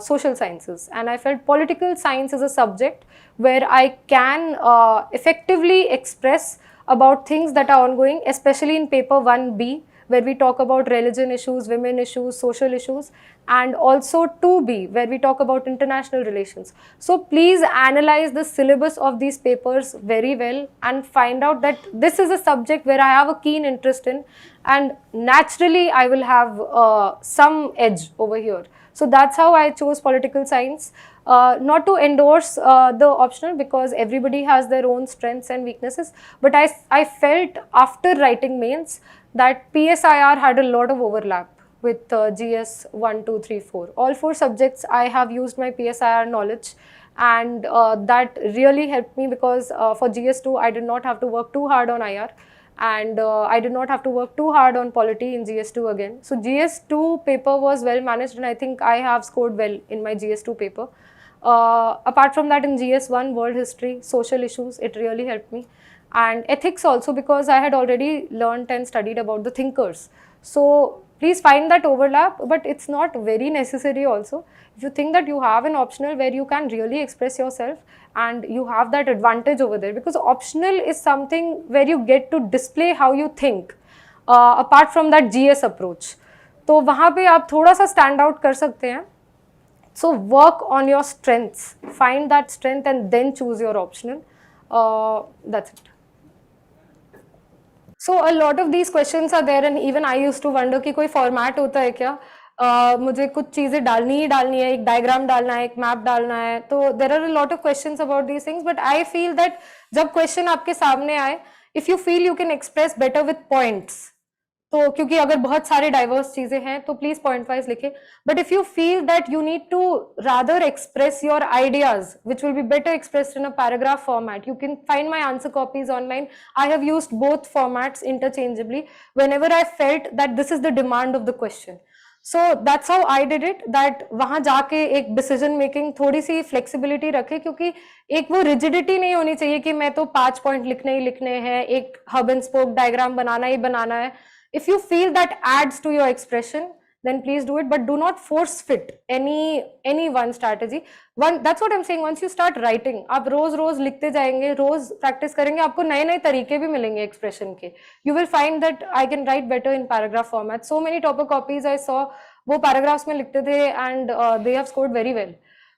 social sciences, and I felt political science is a subject where I can effectively express about things that are ongoing, especially in paper 1B, where we talk about religion issues, women issues, social issues, and also 2B, where we talk about international relations. So please analyze the syllabus of these papers very well and find out that this is a subject where I have a keen interest in, and naturally I will have some edge over here. So that's how I chose political science. Not to endorse the optional because everybody has their own strengths and weaknesses, but I felt after writing mains that PSIR had a lot of overlap with GS 1, 2, 3, 4. All 4 subjects I have used my PSIR knowledge, and that really helped me because for GS2 I did not have to work too hard on IR, and I did not have to work too hard on polity in GS2 again. So GS2 paper was well managed, and I think I have scored well in my GS2 paper. Apart from that, in GS1, world history, social issues, it really helped me. And ethics also, because I had already learned and studied about the thinkers. So please find that overlap, but it's not very necessary also. If you think that you have an optional where you can really express yourself and you have that advantage over there, because optional is something where you get to display how you think. Apart from that GS approach. तो वहाँ पे आप थोड़ा सा stand out कर सकते हैं. So work on your strengths, find that strength and then choose your optional. That's it. So a lot of these questions are there and even I used to wonder कि कोई format होता है क्या? मुझे कुछ चीज़ें डालनी ही डालनी है, एक डायग्राम डालना है, एक मैप डालना है. तो there are a lot of questions about these things, but I feel that जब question आपके सामने आए, if you feel you can express better with points, तो क्योंकि अगर बहुत सारे डाइवर्स चीजें हैं तो प्लीज पॉइंट वाइज लिखे. But if you feel that you need to rather express your ideas which will be better expressed in a paragraph format, you can find my answer copies online. I have used both formats interchangeably whenever I felt that this is the demand of the question. So that's how I did it, that वहां जाके एक decision making थोड़ी सी flexibility रखे, क्योंकि एक वो rigidity नहीं होनी चाहिए कि मैं तो 5 पॉइंट लिखने ही लिखने हैं, एक हब एंड स्पोक डायग्राम बनाना ही बनाना है. If you feel that adds to your expression, then please do it, but do not force fit any one strategy. That's what I'm saying. Once you start writing, आप रोज लिखते जाएंगे, रोज practice करेंगे, आपको नए नए तरीके भी मिलेंगे एक्सप्रेशन के. You will find that I can write better in paragraph format. So many topper copies I saw, वो paragraphs में लिखते थे and they have scored very well.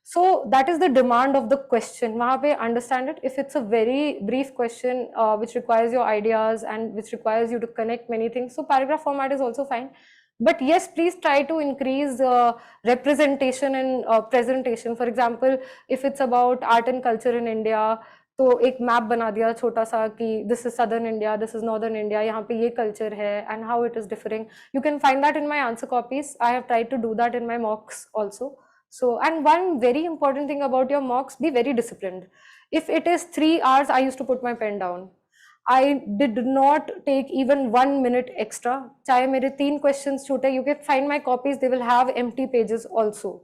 So that is the demand of the question. वहाँ पे understand it. If it's a very brief question which requires your ideas and which requires you to connect many things, so paragraph format is also fine. But yes, please try to increase representation and presentation. For example, if it's about art and culture in India, तो एक map बना दिया छोटा सा कि this is southern India, this is northern India, यहाँ पे ये culture है and how it is differing. You can find that in my answer copies. I have tried to do that in my mocks also. So, and one very important thing about your mocks, be very disciplined. If it is 3 hours, I used to put my pen down. I did not take even 1 minute extra. चाहे मेरे 3 questions छूटे, you can find my copies, they will have empty pages also.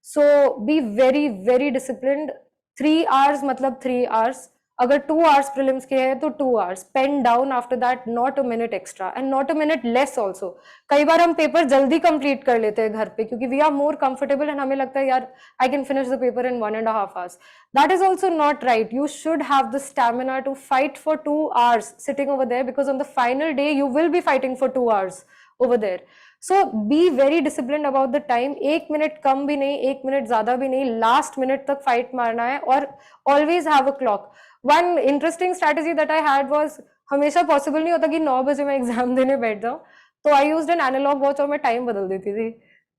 So be very, very disciplined. 3 hours मतलब 3 hours. अगर 2 hours prelims के हैं तो 2 hours. Pen down after that, not a minute extra and not a minute less also. कई बार हम paper जल्दी complete कर लेते हैं घर पे क्योंकि we are more comfortable and हमें लगता है यार I can finish the paper in 1.5 hours. That is also not right. You should have the stamina to fight for 2 hours sitting over there, because on the final day you will be fighting for 2 hours over there. So be very disciplined about the time. 1 minute कम भी नहीं, 1 minute ज़्यादा भी नहीं, last minute तक fight मारना है और always have a clock. One interesting strategy that I had was, हमेशा possible नहीं होता कि 9 बजे मैं एग्जाम देने बैठ जाऊँ, तो I used an analog watch और मैं टाइम बदल देती थी.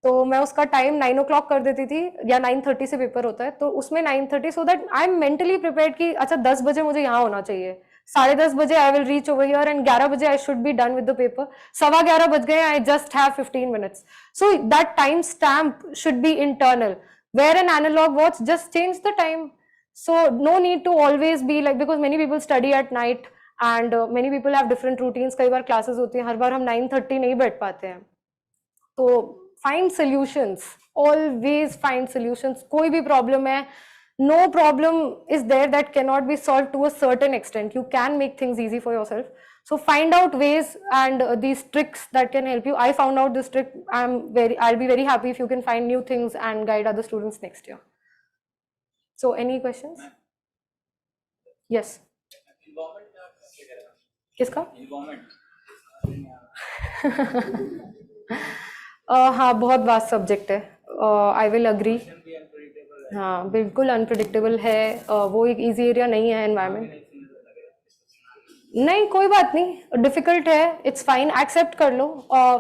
तो मैं उसका टाइम 9 o'clock कर देती थी या 9:30 से पेपर होता है तो उसमें 9:30, so that I am mentally prepared कि अच्छा 10 बजे मुझे यहाँ होना चाहिए, 10:30 बजे I will reach over here and 11 बजे I should be done with the paper. 11:15 बज गए, I just have 15 minutes. So that time stamp should be internal. Where an analog watch, just change the time. So no need to always be like, because many people study at night and many people have different routines. कई बार classes होती हैं, हर बार हम 9:30 नहीं बैठ पाते हैं. तो find solutions, always find solutions. कोई भी problem है, no problem is there that cannot be solved to a certain extent. You can make things easy for yourself. So find out ways and these tricks that can help you. I found out this trick. I'll be very happy if you can find new things and guide other students next year. So any questions? Yes. किसका? हाँ, बहुत vast subject है. I will agree. हाँ, बिल्कुल unpredictable है. वो एक easy area नहीं है एनवायरनमेंट. नहीं, कोई बात नहीं, डिफिकल्ट है, इट्स फाइन, एक्सेप्ट कर लो.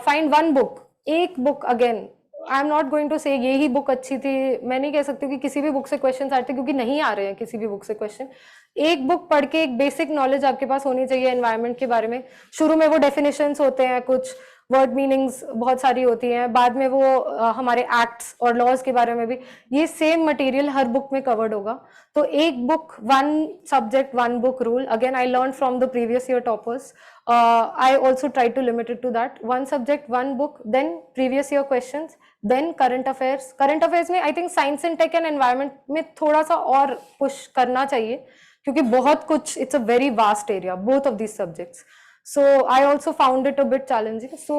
फाइंड वन बुक, एक book. Again I am not going to say ये ही बुक अच्छी थी, मैं नहीं कह सकती कि किसी भी बुक से क्वेश्चन आते, क्योंकि नहीं आ रहे हैं किसी भी बुक से क्वेश्चन. एक बुक पढ़ के एक बेसिक नॉलेज आपके पास होनी चाहिए एनवायरनमेंट के बारे में. शुरू में वो डेफिनेशंस होते हैं, कुछ वर्ड मीनिंग्स बहुत सारी होती हैं, बाद में वो हमारे एक्ट्स और लॉज के बारे में भी. ये सेम मटेरियल हर बुक में कवर्ड होगा. तो एक book, one subject, one book rule. Again I learn from the previous year toppers. I also try to limit it to that. One subject, one book, then previous year questions, then current affairs. Current affairs में I think science and tech and environment में थोड़ा सा और push करना चाहिए, क्योंकि बहुत कुछ, it's a very vast area, both of these subjects. So I also found it a bit challenging. So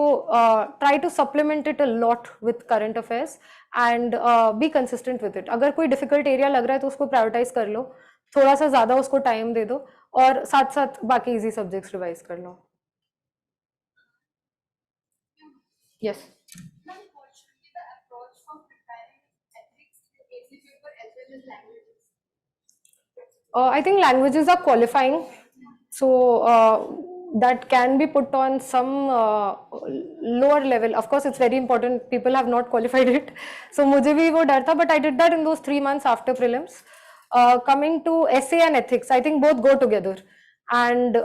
try to supplement it a lot with current affairs and be consistent with it. अगर कोई difficult area लग रहा है तो उसको prioritize कर लो, थोड़ा सा ज़्यादा उसको टाइम दे दो और साथ साथ बाकी इजी सब्जेक्ट्स रिवाइज कर लो. Yes. Ma'am, what should be the approach for preparing ethics in AC paper as well as languages? I think languages are qualifying, so that can be put on some lower level. Of course, it's very important. People have not qualified it, so मुझे भी वो डर था, but I did that in those 3 months after prelims. Coming to essay and ethics, I think both go together. And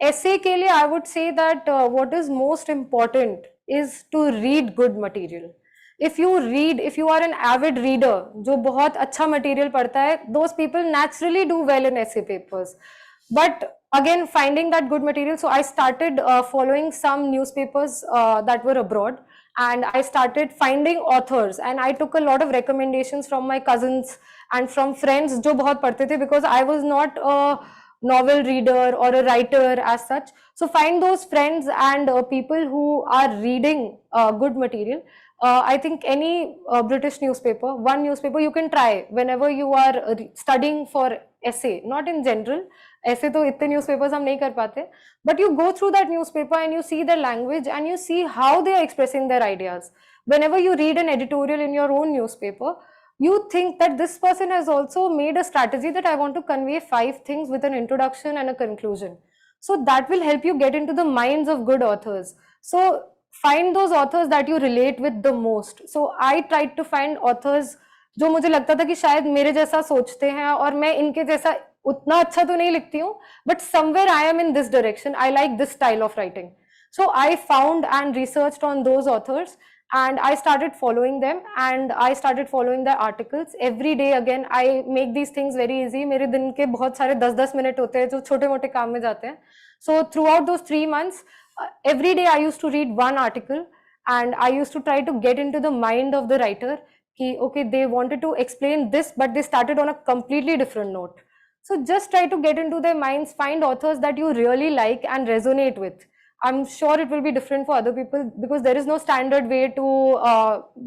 essay के लिए, I would say that what is most important is to read good material. If you read, if you are an avid reader जो बहुत अच्छा material पढ़ता है, those people naturally do well in essay papers. But again, finding that good material, so I started following some newspapers that were abroad, and I started finding authors, and I took a lot of recommendations from my cousins and from friends जो बहुत पढ़ते थे, because I was not a novel reader or a writer as such. So find those friends and people who are reading good material. I think any British newspaper, one newspaper you can try whenever you are studying for essay, not in general. ऐसे तो इतने newspapers हम नहीं कर पाते, but you go through that newspaper and you see their language and you see how they are expressing their ideas. Whenever you read an editorial in your own newspaper, you think that this person has also made a strategy that I want to convey 5 things with an introduction and a conclusion. So that will help you get into the minds of good authors. So find those authors that you relate with the most. So I tried to find authors जो मुझे लगता था कि शायद मेरे जैसा सोचते हैं और मैं इनके जैसा उतना अच्छा तो नहीं लिखती हूँ, but somewhere I am in this direction. I like this style of writing. So I found and researched on those authors, and I started following them, and I started following their articles every day. Again, I make these things very easy. मेरे दिन के बहुत सारे 10-10 minute होते हैं जो छोटे मोटे काम में जाते हैं. So throughout those 3 months, every day I used to read one article, and I used to try to get into the mind of the writer. Ki, okay, they wanted to explain this, but they started on a completely different note. So just try to get into their minds, find authors that you really like and resonate with. I'm sure it will be different for other people because there is no standard way to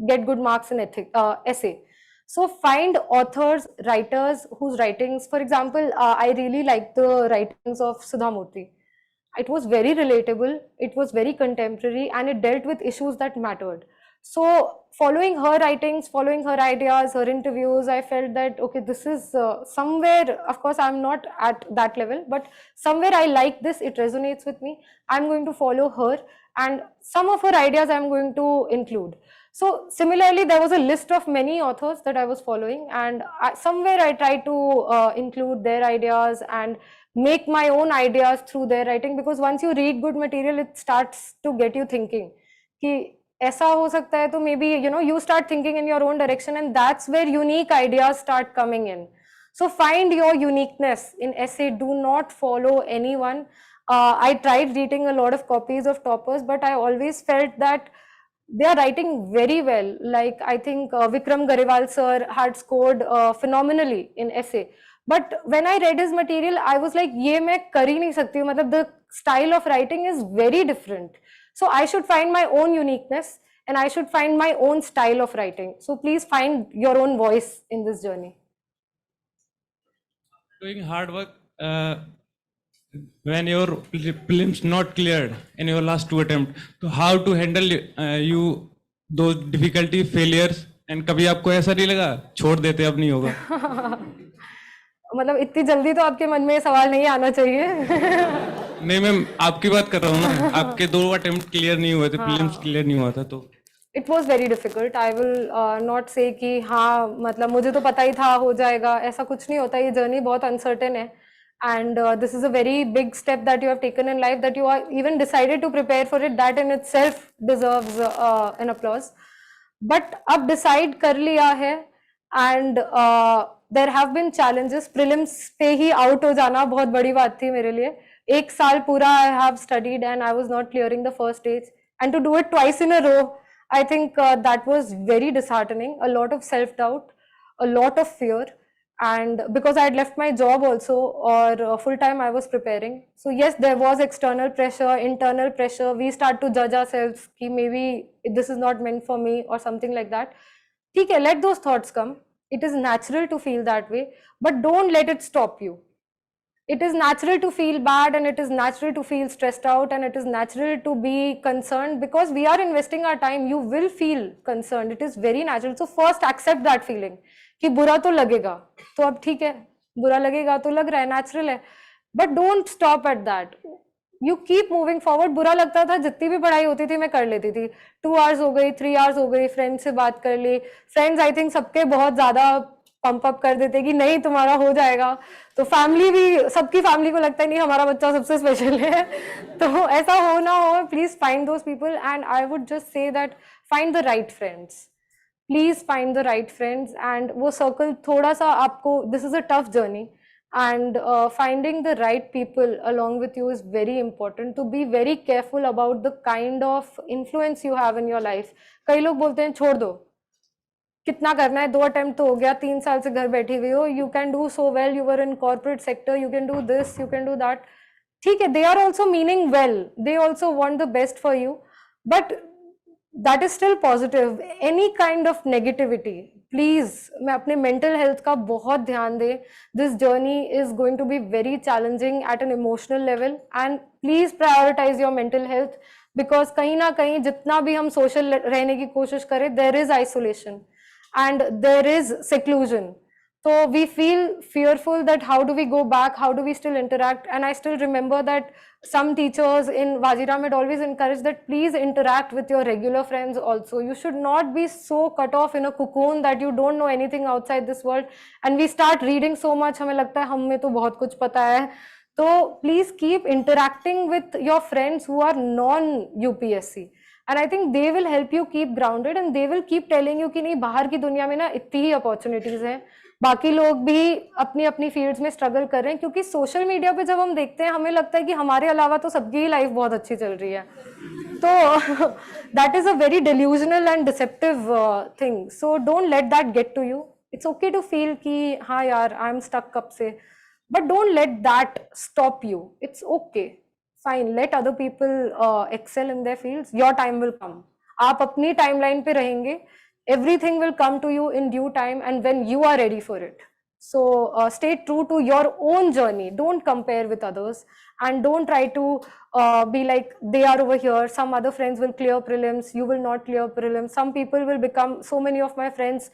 get good marks in essay. So find authors, writers whose writings, for example, I really like the writings of Sudha Murthy. It was very relatable, it was very contemporary, and it dealt with issues that mattered. So following her writings, following her ideas, her interviews, I felt that, okay, this is somewhere, of course, I'm not at that level, but somewhere I like this, it resonates with me. I'm going to follow her, and some of her ideas I'm going to include. So similarly, there was a list of many authors that I was following, and somewhere I tried to include their ideas and make my own ideas through their writing, because once you read good material, it starts to get you thinking कि ऐसा हो सकता है, तो maybe you start thinking in your own direction, and that's where unique ideas start coming in. So find your uniqueness in essay. Do not follow anyone. I tried reading a lot of copies of toppers, but I always felt that they are writing very well. Like I think Vikram Garewal sir had scored phenomenally in essay. But when I read his material, I was like, ये मैं कर ही नहीं सकती हूँ. मतलब the style of writing is very different. So I should find my own uniqueness, and I should find my own style of writing. So please find your own voice in this journey. Doing hard work when your prelims not cleared in your last 2 attempts, so how to handle you those difficulty failures, and कभी आपको ऐसा नहीं लगा छोड़ देते अब नहीं होगा? मतलब इतनी जल्दी तो आपके मन में ये सवाल नहीं आना चाहिए. नहीं मैम, आपकी बात कर रहा हूँ ना, आपके 2 अटेम्प्ट क्लियर नहीं हुए थे, प्रीलिम्स क्लियर नहीं हुआ था तो. It was very difficult. I will not say कि हाँ मतलब मुझे तो पता ही था हो जाएगा, ऐसा कुछ नहीं होता. ये जर्नी बहुत uncertain है, and this is a very big step that you have taken in life, that you are even decided to prepare for it. That in itself deserves an applause. But अब decide कर लिया है, and there have been challenges. Prelims पे ही out हो जाना बहुत बड़ी बात थी मेरे लिए. 1 साल पूरा I have studied and I was not clearing the first stage, and to do it twice in a row, I think that was very disheartening. A lot of self-doubt, a lot of fear, and because I had left my job also, or full-time I was preparing. So yes, there was external pressure, internal pressure. We start to judge ourselves कि maybe this is not meant for me or something like that. ठीक है, let those thoughts come. It is natural to feel that way, but don't let it stop you. it is natural to feel bad, and it is natural to feel stressed out, and it is natural to be concerned because we are investing our time. You will feel concerned. It is very natural. So first accept that feeling कि बुरा तो लगेगा, तो अब ठीक है, बुरा लगेगा तो लग रहा है, natural है. But don't stop at that. You keep moving forward. बुरा लगता था, जितनी भी पढ़ाई होती थी मैं कर लेती थी. 2 hours हो गई, 3 hours हो गई, फ्रेंड से बात कर ली. फ्रेंड्स आई थिंक सबके बहुत ज्यादा पंप अप कर देते कि नहीं तुम्हारा हो जाएगा. तो फैमिली भी, सबकी फैमिली को लगता है नहीं हमारा बच्चा सबसे स्पेशल है. तो ऐसा हो ना हो, please find those people. And I would just say that find the right friends. Please find the right friends. And वो सर्कल थोड़ा सा आपको, this is a tough journey, and finding the right people along with you is very important. To be very careful about the kind of influence you have in your life. कई लोग बोलते हैं छोड़ दो, कितना करना है, 2 अटेम्प्ट तो हो गया, 3 साल से घर बैठी हुई हो, you can do so well, you were in corporate sector, you can do this, you can do that. ठीक है, they are also meaning well, they also want the best for you, but that is still positive. Any kind of negativity, please, मैं अपने mental health का बहुत ध्यान दे. This journey is going to be very challenging at an emotional level, and please prioritise your mental health, because कहीं ना कहीं जितना भी हम सोशल रहने की कोशिश करें, there is isolation and there is seclusion. So we feel fearful that how do we go back, how do we still interact. And I still remember that some teachers in Wajiram had always encouraged that please interact with your regular friends also. You should not be so cut off in a cocoon that you don't know anything outside this world. And we start reading so much, हमें लगता है हमें तो बहुत कुछ पता है. तो please keep interacting with your friends who are non-UPSC. And I think they will help you keep grounded, and they will keep telling you कि नहीं, बाहर की दुनिया में ना इतनी ही अपॉर्चुनिटीज हैं, बाकी लोग भी अपनी अपनी फील्ड्स में स्ट्रगल कर रहे हैं. क्योंकि सोशल मीडिया पे जब हम देखते हैं, हमें लगता है कि हमारे अलावा तो सबकी ही लाइफ बहुत अच्छी चल रही है. तो that is a very delusional and deceptive thing. So don't let that get to you. It's okay to feel कि हाँ यार आई एम स्टक कब से, but don't let that stop you. It's okay. Fine, let other people excel in their fields. Your time will come. आप अपनी timeline पे रहेंगे. Everything will come to you in due time and when you are ready for it. So stay true to your own journey. Don't compare with others, and don't try to be like they are over here. Some other friends will clear prelims. You will not clear prelims. Some people will become, so many of my friends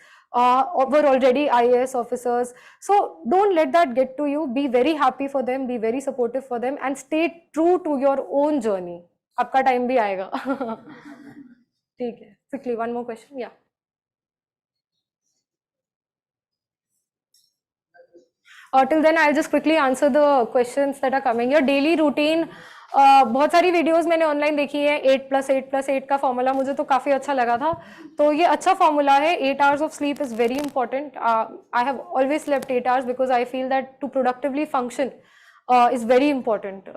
were already IAS officers. So don't let that get to you. Be very happy for them, be very supportive for them, and stay true to your own journey. आपका time भी आएगा. ठीक है, quickly one more question. Yeah. Till then I'll just quickly answer the questions that are coming. Your daily routine, बहुत सारी videos मैंने online देखी है. 8+8+8 का फॉर्मूला मुझे तो काफ़ी अच्छा लगा था. तो ये अच्छा फॉर्मूला है. 8 hours of sleep is very important. I have always slept 8 hours because I feel that to productively function is very important.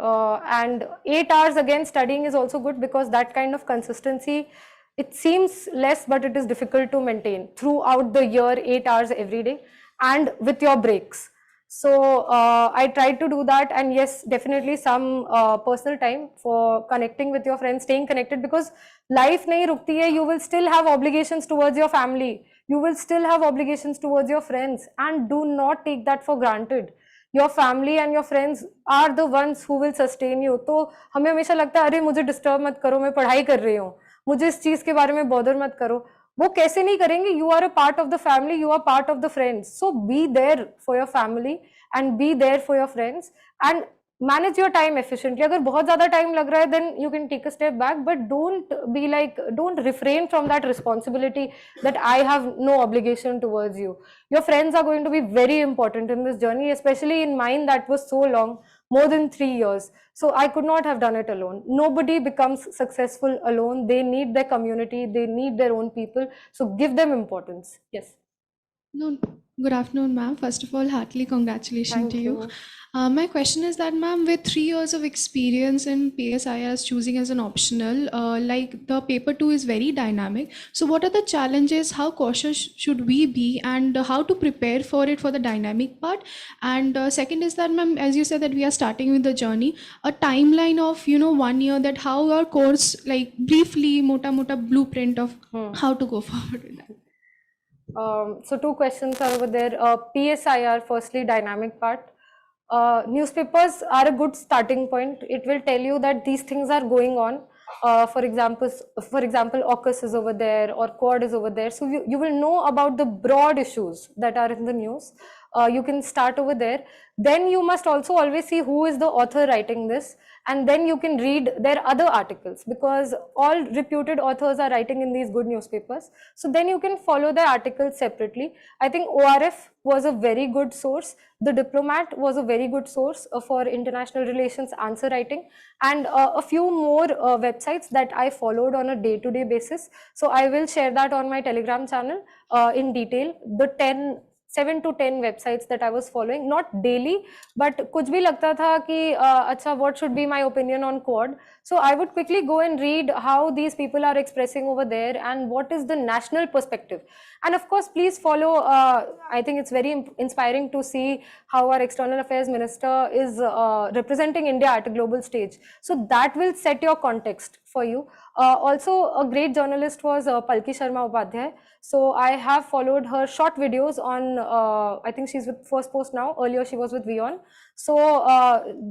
And 8 hours again studying is also good because that kind of consistency, it seems less but it is difficult to maintain throughout the year. 8 hours every day and with your breaks. So I tried to do that, and yes, definitely some personal time for connecting with your friends, staying connected, because life nahi rukti hai. You will still have obligations towards your family, you will still have obligations towards your friends, and do not take that for granted. Your family and your friends are the ones who will sustain you. तो हमें हमेशा लगता है अरे मुझे disturb मत करो, मैं पढ़ाई कर रही हूँ, मुझे इस चीज के बारे में बॉदर मत करो. वो कैसे नहीं करेंगे? You are a part of the family, you are part of the friends. So be there for your family and be there for your friends and manage your time efficiently. अगर बहुत ज्यादा time लग रहा है then you can take a step back, but don't be like, don't refrain from that responsibility that I have no obligation towards you. Your friends are going to be very important in this journey, especially in mine that was so long, more than 3 years. So I could not have done it alone. Nobody becomes successful alone. They need their community, they need their own people. So give them importance. Yes. No, good afternoon, ma'am. First of all, heartily congratulations Thank to you. you. My question is that, ma'am, with 3 years of experience in PSIRs choosing as an optional, like the paper 2 is very dynamic. So what are the challenges? How cautious should we be, and how to prepare for it for the dynamic part? And second is that, ma'am, as you said that we are starting with the journey, a timeline of 1 year, that how our course, like briefly, mota blueprint of how to go forward with that. So 2 questions are over there. PSIR, firstly, dynamic part. Newspapers are a good starting point. It will tell you that these things are going on. For example, AUKUS is over there or Quad is over there. So you will know about the broad issues that are in the news. You can start over there. Then you must also always see who is the author writing this, and then you can read their other articles, because all reputed authors are writing in these good newspapers. So then you can follow their articles separately. I think ORF was a very good source. The Diplomat was a very good source for international relations answer writing, and a few more websites that I followed on a day-to-day basis. So I will share that on my Telegram channel in detail. The 7 to 10 websites that I was following, not daily, but कुछ भी लगता था कि अच्छा, what should be my opinion on Quad? So I would quickly go and read how these people are expressing over there and what is the national perspective. And of course, please follow. I think it's very inspiring to see how our External Affairs Minister is representing India at a global stage. So that will set your context for you. Also, a great journalist was Palki Sharma Upadhyay. So I have followed her short videos on, I think she's with First Post now. Earlier she was with Vion. So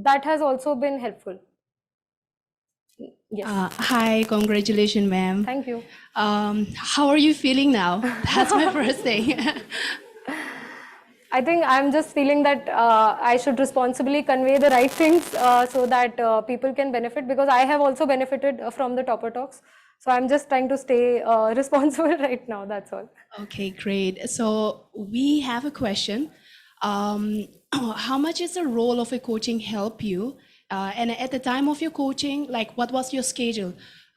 that has also been helpful. Yes. Hi, congratulations, ma'am. Thank you. How are you feeling now? That's my first thing. I think I'm just feeling that I should responsibly convey the right things so that people can benefit, because I have also benefited from the Topper Talks. So I'm just trying to stay responsible right now, that's all. Okay, great. So we have a question. How much is the role of a coaching help you? And at the time of your coaching, like what was your schedule?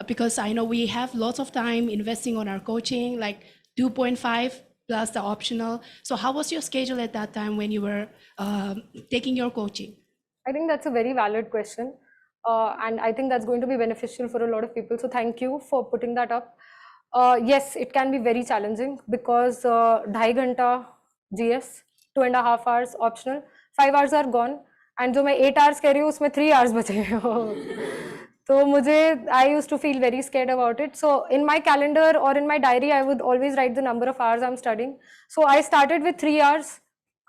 Because I know we have lots of time investing on our coaching, like 2.5 plus the optional. So how was your schedule at that time when you were taking your coaching? I think that's a very valid question. And I think that's going to be beneficial for a lot of people. So thank you for putting that up. Yes, it can be very challenging because 2.5 घंटा GS, 2.5 hours optional, 5 hours are gone. And जो मैं 8 hours कह रही हूँ उसमें 3 hours बचे हैं. तो मुझे I used to feel very scared about it. So in my calendar or in my diary, I would always write the number of hours I'm studying. So I started with 3 hours.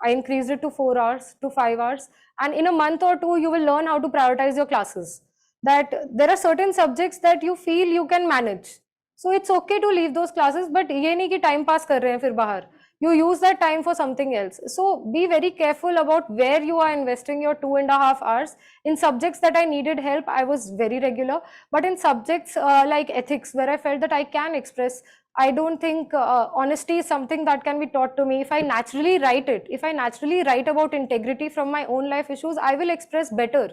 I increased it to 4 hours, to 5 hours. And in a month or two, you will learn how to prioritize your classes. That there are certain subjects that you feel you can manage. So it's okay to leave those classes, but ये नहीं कि time pass कर रहे हैं फिर बाहर. You use that time for something else. So be very careful about where you are investing your 2.5 hours. In subjects that I needed help, I was very regular. But in subjects like ethics, where I felt that I can express, I don't think honesty is something that can be taught to me. If I naturally write it, if I naturally write about integrity from my own life issues, I will express better.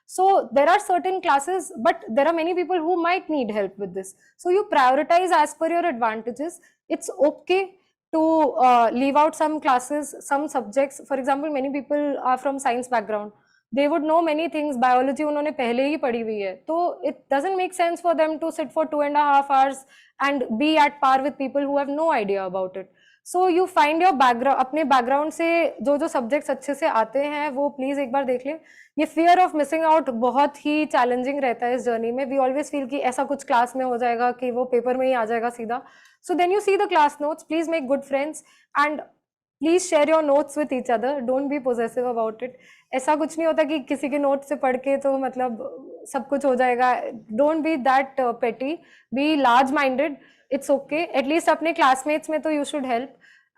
So there are certain classes, but there are many people who might need help with this. So you prioritize as per your advantages. It's okay to leave out some classes, some subjects. For example, many people are from science background. They would know many things. Biology उन्होंने पहले ही पढ़ी हुई है. तो it doesn't make sense for them to sit for 2.5 hours and be at par with people who have no idea about it. So you find your background, अपने background से जो subjects अच्छे से आते हैं वो please एक बार देख लें. ये fear of missing out बहुत ही challenging रहता है इस journey में. We always feel कि ऐसा कुछ class में हो जाएगा कि वो paper में ही आ जाएगा सीधा. So then you see the class notes. Please make good friends and please share your notes with each other. Don't be possessive about it. ऐसा कुछ नहीं होता कि किसी के notes से पढ़ के तो मतलब सब कुछ हो जाएगा. Don't be that petty. Be large-minded. It's okay. At least अपने classmates में तो you should help.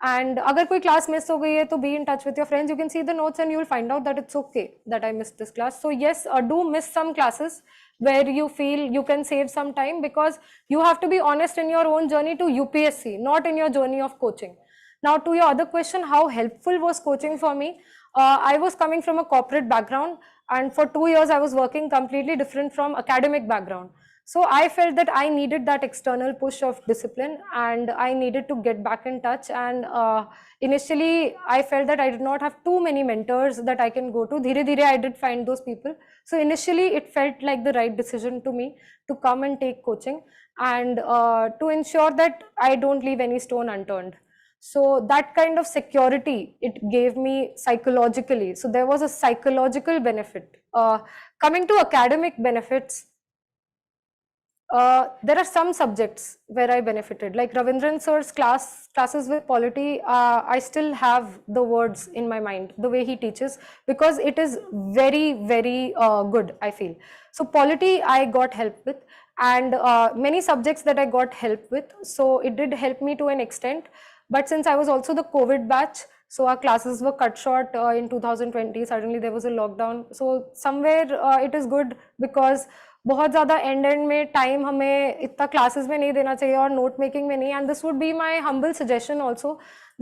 And अगर कोई class miss हो गई है तो be in touch with your friends. You can see the notes and you will find out that it's okay that I missed this class. So yes, do miss some classes where you feel you can save some time, because you have to be honest in your own journey to UPSC, not in your journey of coaching. Now to your other question, how helpful was coaching for me? I was coming from a corporate background, and for 2 years I was working completely different from academic background. So I felt that I needed that external push of discipline and I needed to get back in touch. And initially I felt that I did not have too many mentors that I can go to. Dheere dheere I did find those people. So initially it felt like the right decision to me to come and take coaching and to ensure that I don't leave any stone unturned. So that kind of security it gave me psychologically. So there was a psychological benefit. Coming to academic benefits, there are some subjects where I benefited, like Ravindran sir's classes with polity. I still have the words in my mind, the way he teaches, because it is very, very good, I feel. So polity I got help with, and many subjects that I got help with. So it did help me to an extent. But since I was also the COVID batch, so our classes were cut short in 2020. Suddenly there was a lockdown. So somewhere it is good, because बहुत ज़्यादा and में time हमें इतना classes में नहीं देना चाहिए और नोट मेकिंग में नहीं. And this would be my humble suggestion also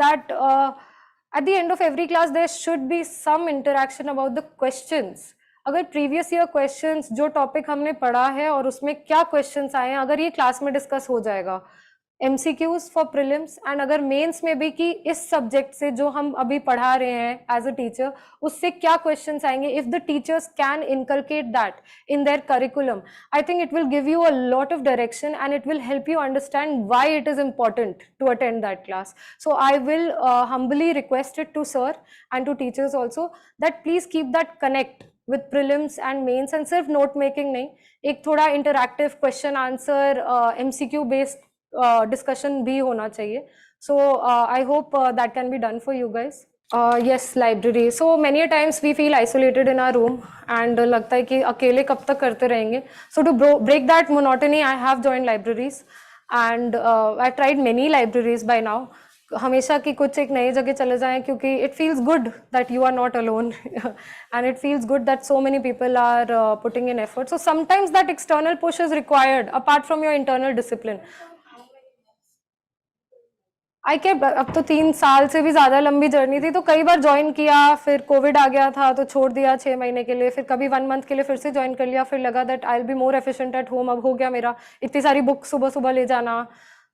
that at the end of every class there should be some interaction about the questions. अगर प्रीवियस ईयर क्वेश्चंस जो टॉपिक हमने पढ़ा है और उसमें क्या क्वेश्चंस आए हैं, अगर ये क्लास में डिस्कस हो जाएगा, MCQs फॉर प्रीलिम्स, एंड अगर मेंस में भी कि इस सब्जेक्ट से जो हम अभी पढ़ा रहे हैं एज अ टीचर, उससे क्या क्वेश्चंस आएंगे, if the teachers can inculcate that in their curriculum, I think it will give you a lot of direction and it will help you understand why it is important to attend that class. So I will humbly request it to sir and to teachers also that please keep that connect with prelims and mains, and सिर्फ note making नहीं, एक थोड़ा interactive question answer MCQ based discussion भी होना चाहिए. So I hope that can be done for you guys. Yes, library. So many a times we feel isolated in our room and लगता है कि अकेले कब तक करते रहेंगे. So to break that monotony, I have joined libraries and I've tried many libraries by now. हमेशा कि कुछ एक नई जगह चले जाएं, क्योंकि it feels good that you are not alone and it feels good that so many people are putting in effort. So sometimes that external push is required apart from your internal discipline. I kept, अब तो 3 साल से भी ज़्यादा लंबी journey थी, तो कई बार ज्वाइन किया, फिर कोविड आ गया था तो छोड़ दिया 6 महीने के लिए, फिर कभी 1 मंथ के लिए फिर से ज्वाइन कर लिया, फिर लगा that I will be more efficient at home. अब हो गया मेरा, इतनी सारी बुक सुबह सुबह ले जाना.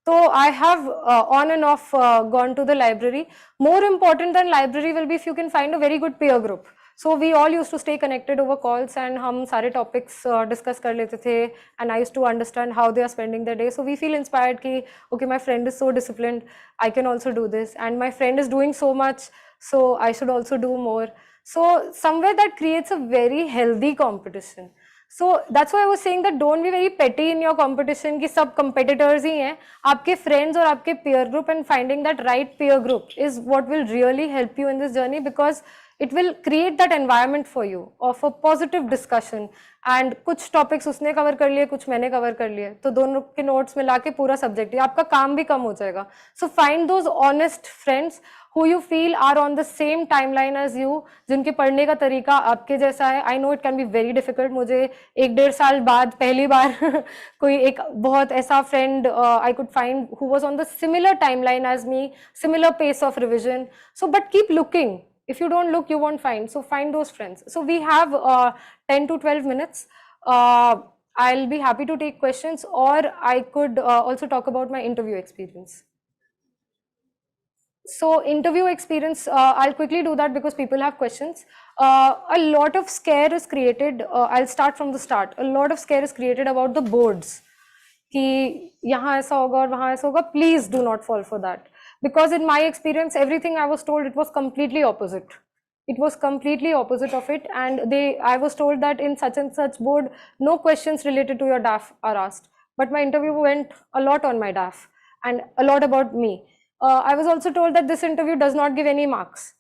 तो I have on and off gone to the library. More important than library will be if you can find a very good peer group. So we all used to stay connected over calls and हम सारे topics discuss कर लेते थे, and I used to understand how they are spending their day. So we feel inspired कि okay, my friend is so disciplined, I can also do this, and my friend is doing so much, so I should also do more. So somewhere that creates a very healthy competition. So that's why I was saying that don't be very petty in your competition कि सब competitors ही हैं. आपके friends और आपके peer group, and finding that right peer group is what will really help you in this journey, because it will create that environment for you of a positive discussion. And कुछ topics उसने cover कर लिए, कुछ मैंने cover कर लिए, तो दोनों के notes मिला के पूरा subject, आपका काम भी कम हो जाएगा. So find those honest friends who you feel are on the same timeline as you, जिनके पढ़ने का तरीका आपके जैसा है. I know it can be very difficult. मुझे 1-1.5 साल बाद पहली बार कोई एक बहुत ऐसा friend I could find who was on the similar timeline as me, similar pace of revision. So but keep looking. If you don't look, you won't find. So find those friends. So we have 10 to 12 minutes. I'll be happy to take questions, or I could also talk about my interview experience. So interview experience, I'll quickly do that because people have questions. A lot of scare is created. I'll start from the start. A lot of scare is created about the boards. कि यहाँ ऐसा होगा और वहाँ ऐसा होगा. Please do not fall for that. Because in my experience, everything I was told, it was completely opposite. It was completely opposite of it, and I was told that in such and such board, no questions related to your DAF are asked. But my interview went a lot on my DAF and a lot about me. I was also told that this interview does not give any marks.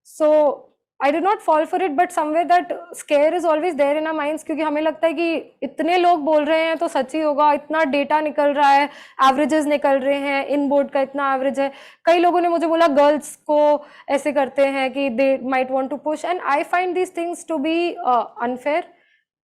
So I did not fall for it, but somewhere that scare is always there in our minds, क्योंकि हमें लगता है कि इतने लोग बोल रहे हैं तो सच ही होगा, इतना डेटा निकल रहा है, एवरेजेस निकल रहे हैं, इन बोर्ड का इतना एवरेज है. कई लोगों ने मुझे बोला गर्ल्स को ऐसे करते हैं कि they might want to push, and I find these things to be unfair.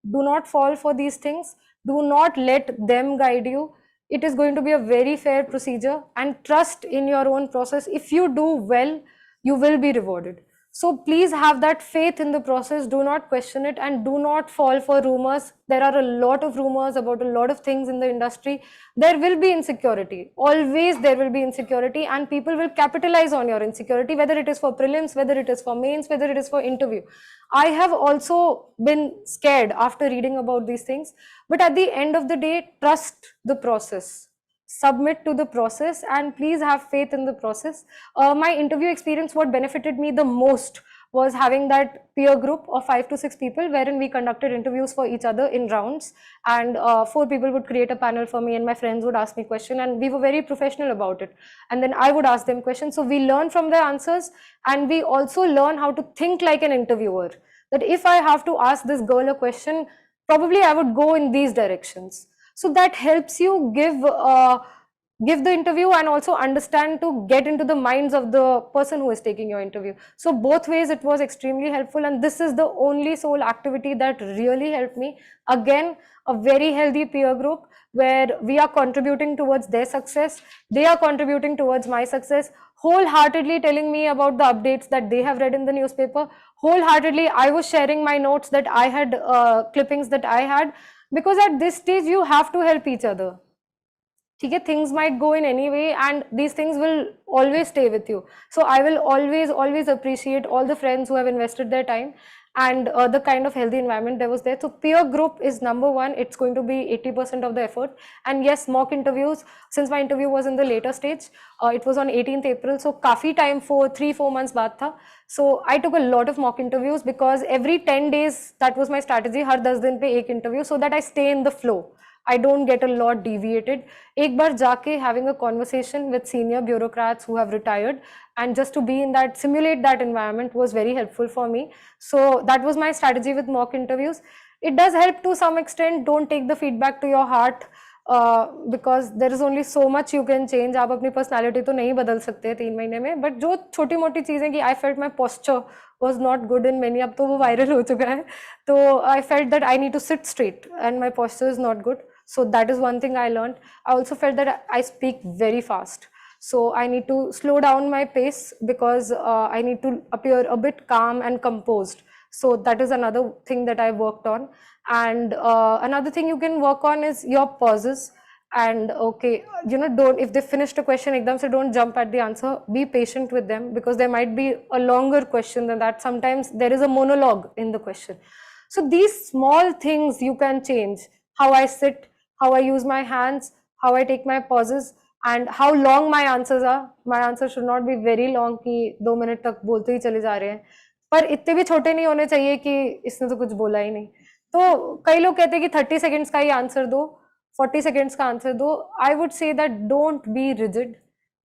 Do not fall for these things. Do not let them guide you. It is going to be a very fair procedure, and trust in your own process. If you do well, you will be rewarded. So please have that faith in the process. Do not question it, and do not fall for rumors. There are a lot of rumors about a lot of things in the industry. There will be insecurity. Always there will be insecurity, and people will capitalize on your insecurity, whether it is for prelims, whether it is for mains, whether it is for interview. I have also been scared after reading about these things. But at the end of the day, trust the process. Submit to the process, and please have faith in the process. My interview experience, what benefited me the most was having that peer group of 5 to 6 people, wherein we conducted interviews for each other in rounds, and 4 people would create a panel for me, and my friends would ask me questions, and we were very professional about it. And then I would ask them questions. So we learn from their answers, and we also learn how to think like an interviewer. That if I have to ask this girl a question, probably I would go in these directions. So that helps you give the interview and also understand to get into the minds of the person who is taking your interview. So both ways it was extremely helpful, and this is the only sole activity that really helped me. Again, a very healthy peer group where we are contributing towards their success, they are contributing towards my success, wholeheartedly telling me about the updates that they have read in the newspaper. Wholeheartedly I was sharing my notes that I had, clippings that I had, because at this stage you have to help each other. Okay, things might go in any way, and these things will always stay with you. So I will always appreciate all the friends who have invested their time, and the kind of healthy environment there was there. So peer group is number one. It's going to be 80% of the effort. And yes, mock interviews, since my interview was in the later stage, it was on 18th April, so काफी time, for 3-4 months baad tha. So I took a lot of mock interviews, because every 10 days, that was my strategy, हर 10 दिन पे एक interview, so that I stay in the flow. I don't get a lot deviated. एक बार जाके having a conversation with senior bureaucrats who have retired, and just to be in that, simulate that environment was very helpful for me. So that was my strategy with mock interviews. It does help to some extent. Don't take the feedback to your heart, because there is only so much you can change. आप अपनी personality तो नहीं बदल सकते 3 महीने में, but जो छोटी मोटी चीजें कि I felt my posture was not good in many, अब तो वो viral हो चुका है, तो I felt that I need to sit straight and my posture is not good. So that is one thing I learned. I also felt that I speak very fast. So I need to slow down my pace, because I need to appear a bit calm and composed. So that is another thing that I worked on. And another thing you can work on is your pauses. And okay, don't, if they finished a question ekdam se, don't jump at the answer. Be patient with them, because there might be a longer question than that. Sometimes there is a monologue in the question. So these small things you can change. How I sit, how I use my hands, how I take my pauses, and how long my answers are. My answer should not be very long कि 2 minute तक बोलते ही चले जा रहे हैं, पर इतने भी छोटे नहीं होने चाहिए कि इसने तो कुछ बोला ही नहीं. तो कई लोग कहते हैं कि 30 सेकेंड्स का ही आंसर दो, 40 सेकेंड्स का आंसर दो. I would say that don't be rigid.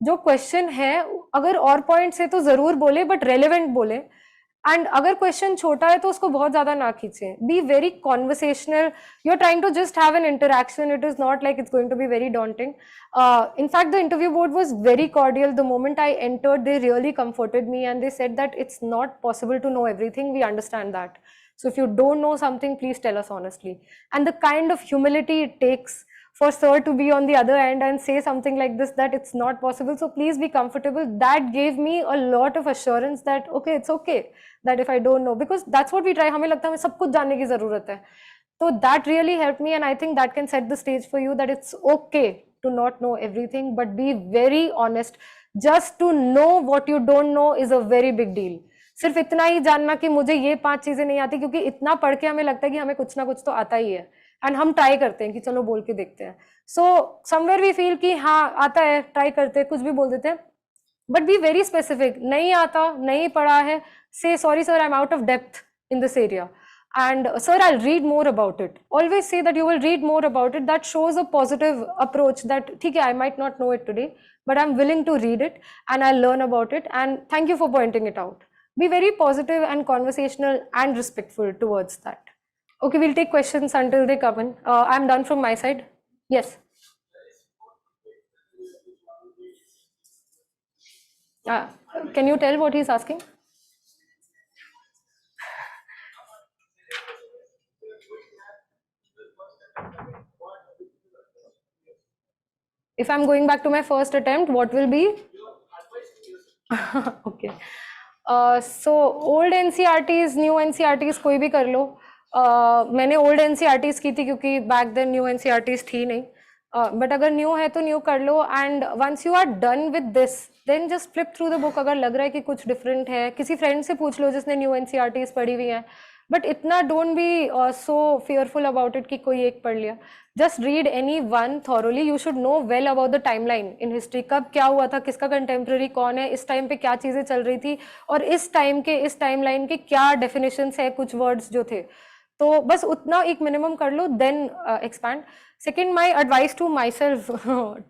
जो क्वेश्चन है, अगर और पॉइंट्स है तो जरूर बोले, बट रेलेवेंट बोले. एंड अगर क्वेश्चन छोटा है तो उसको बहुत ज्यादा ना खींचे. Be very conversational. You are trying to just have an interaction. It is not like it's going to be very daunting. In fact, the interview board was very cordial. The moment I entered, they really comforted me, and they said that it's not possible to know everything. We understand that. So if you don't know something, please tell us honestly. And the kind of humility it takes for sir to be on the other end and say something like this, that it's not possible, so please be comfortable, that gave me a lot of assurance that okay, it's okay that if I don't know, because that's what we try. हमें लगता है हमें सब कुछ जानने की जरूरत है. So that really helped me, and I think that can set the stage for you that it's okay to not know everything, but be very honest. Just to know what you don't know is a very big deal. सिर्फ इतना ही जानना कि मुझे ये 5 चीजें नहीं आती, क्योंकि इतना पढ़ के हमें लगता है कि हमें कुछ ना कुछ तो आता ही है, एंड हम ट्राई करते हैं कि चलो बोल के देखते हैं. सो समवेयर वी फील कि हाँ आता है, ट्राई करते हैं, कुछ भी बोल देते हैं, बट बी वेरी स्पेसिफिक. नहीं आता, नहीं पढ़ा है, say sorry sir, I'm out of depth in this area, and sir, I'll read more about it. Always say that you will read more about it. That shows a positive approach that ठीक है, I might not know it today, but I'm willing to read it and I'll learn about it, and thank you for pointing it out. Be very positive and conversational and respectful towards that. Okay, we'll take questions until they come in. I'm done from my side. Yes. Can you tell what he's asking? If I'm going back to my first attempt, what will be? Okay. So old NCRTs, new NCRTs कोई भी कर लो. मैंने old NCRTs की थी क्योंकि back then new NCRTs थी नहीं. But अगर new है तो new कर लो, and once you are done with this, then just flip through the book. अगर लग रहा है कि कुछ different है, किसी friend से पूछ लो जिसने new NCRTs पढ़ी हुई हैं, बट इतना don't be so fearful about it कि कोई एक पढ़ लिया. Just read any one thoroughly. You should know well about the timeline in history. कब क्या हुआ था, किसका contemporary कौन है, इस टाइम पे क्या चीज़ें चल रही थी, और इस टाइम के इस टाइमलाइन के क्या definitions है, कुछ words जो थे. तो बस उतना एक minimum कर लो, then expand. Second, my advice to myself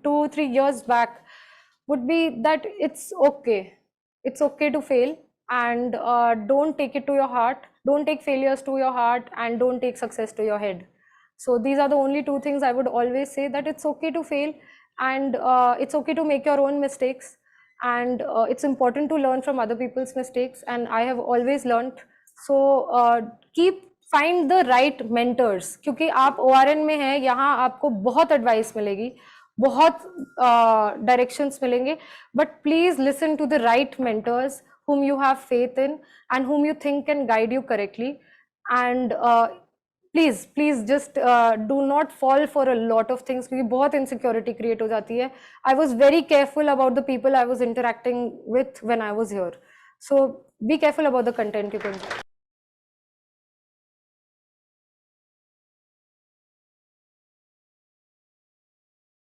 2-3 years back would be that it's okay. It's okay to fail, and don't take it to your heart. Don't take failures to your heart, and don't take success to your head. So these are the only two things I would always say, that it's okay to fail, and it's okay to make your own mistakes, and it's important to learn from other people's mistakes, and I have always learnt. So find the right mentors, क्योंकि आप ORN में हैं, यहाँ आपको बहुत advice मिलेगी, बहुत directions मिलेंगे, but please listen to the right mentors whom you have faith in and whom you think can guide you correctly, and please just do not fall for a lot of things, क्योंकि बहुत insecurity create हो जाती है. I was very careful about the people I was interacting with when I was here. So be careful about the content you consume.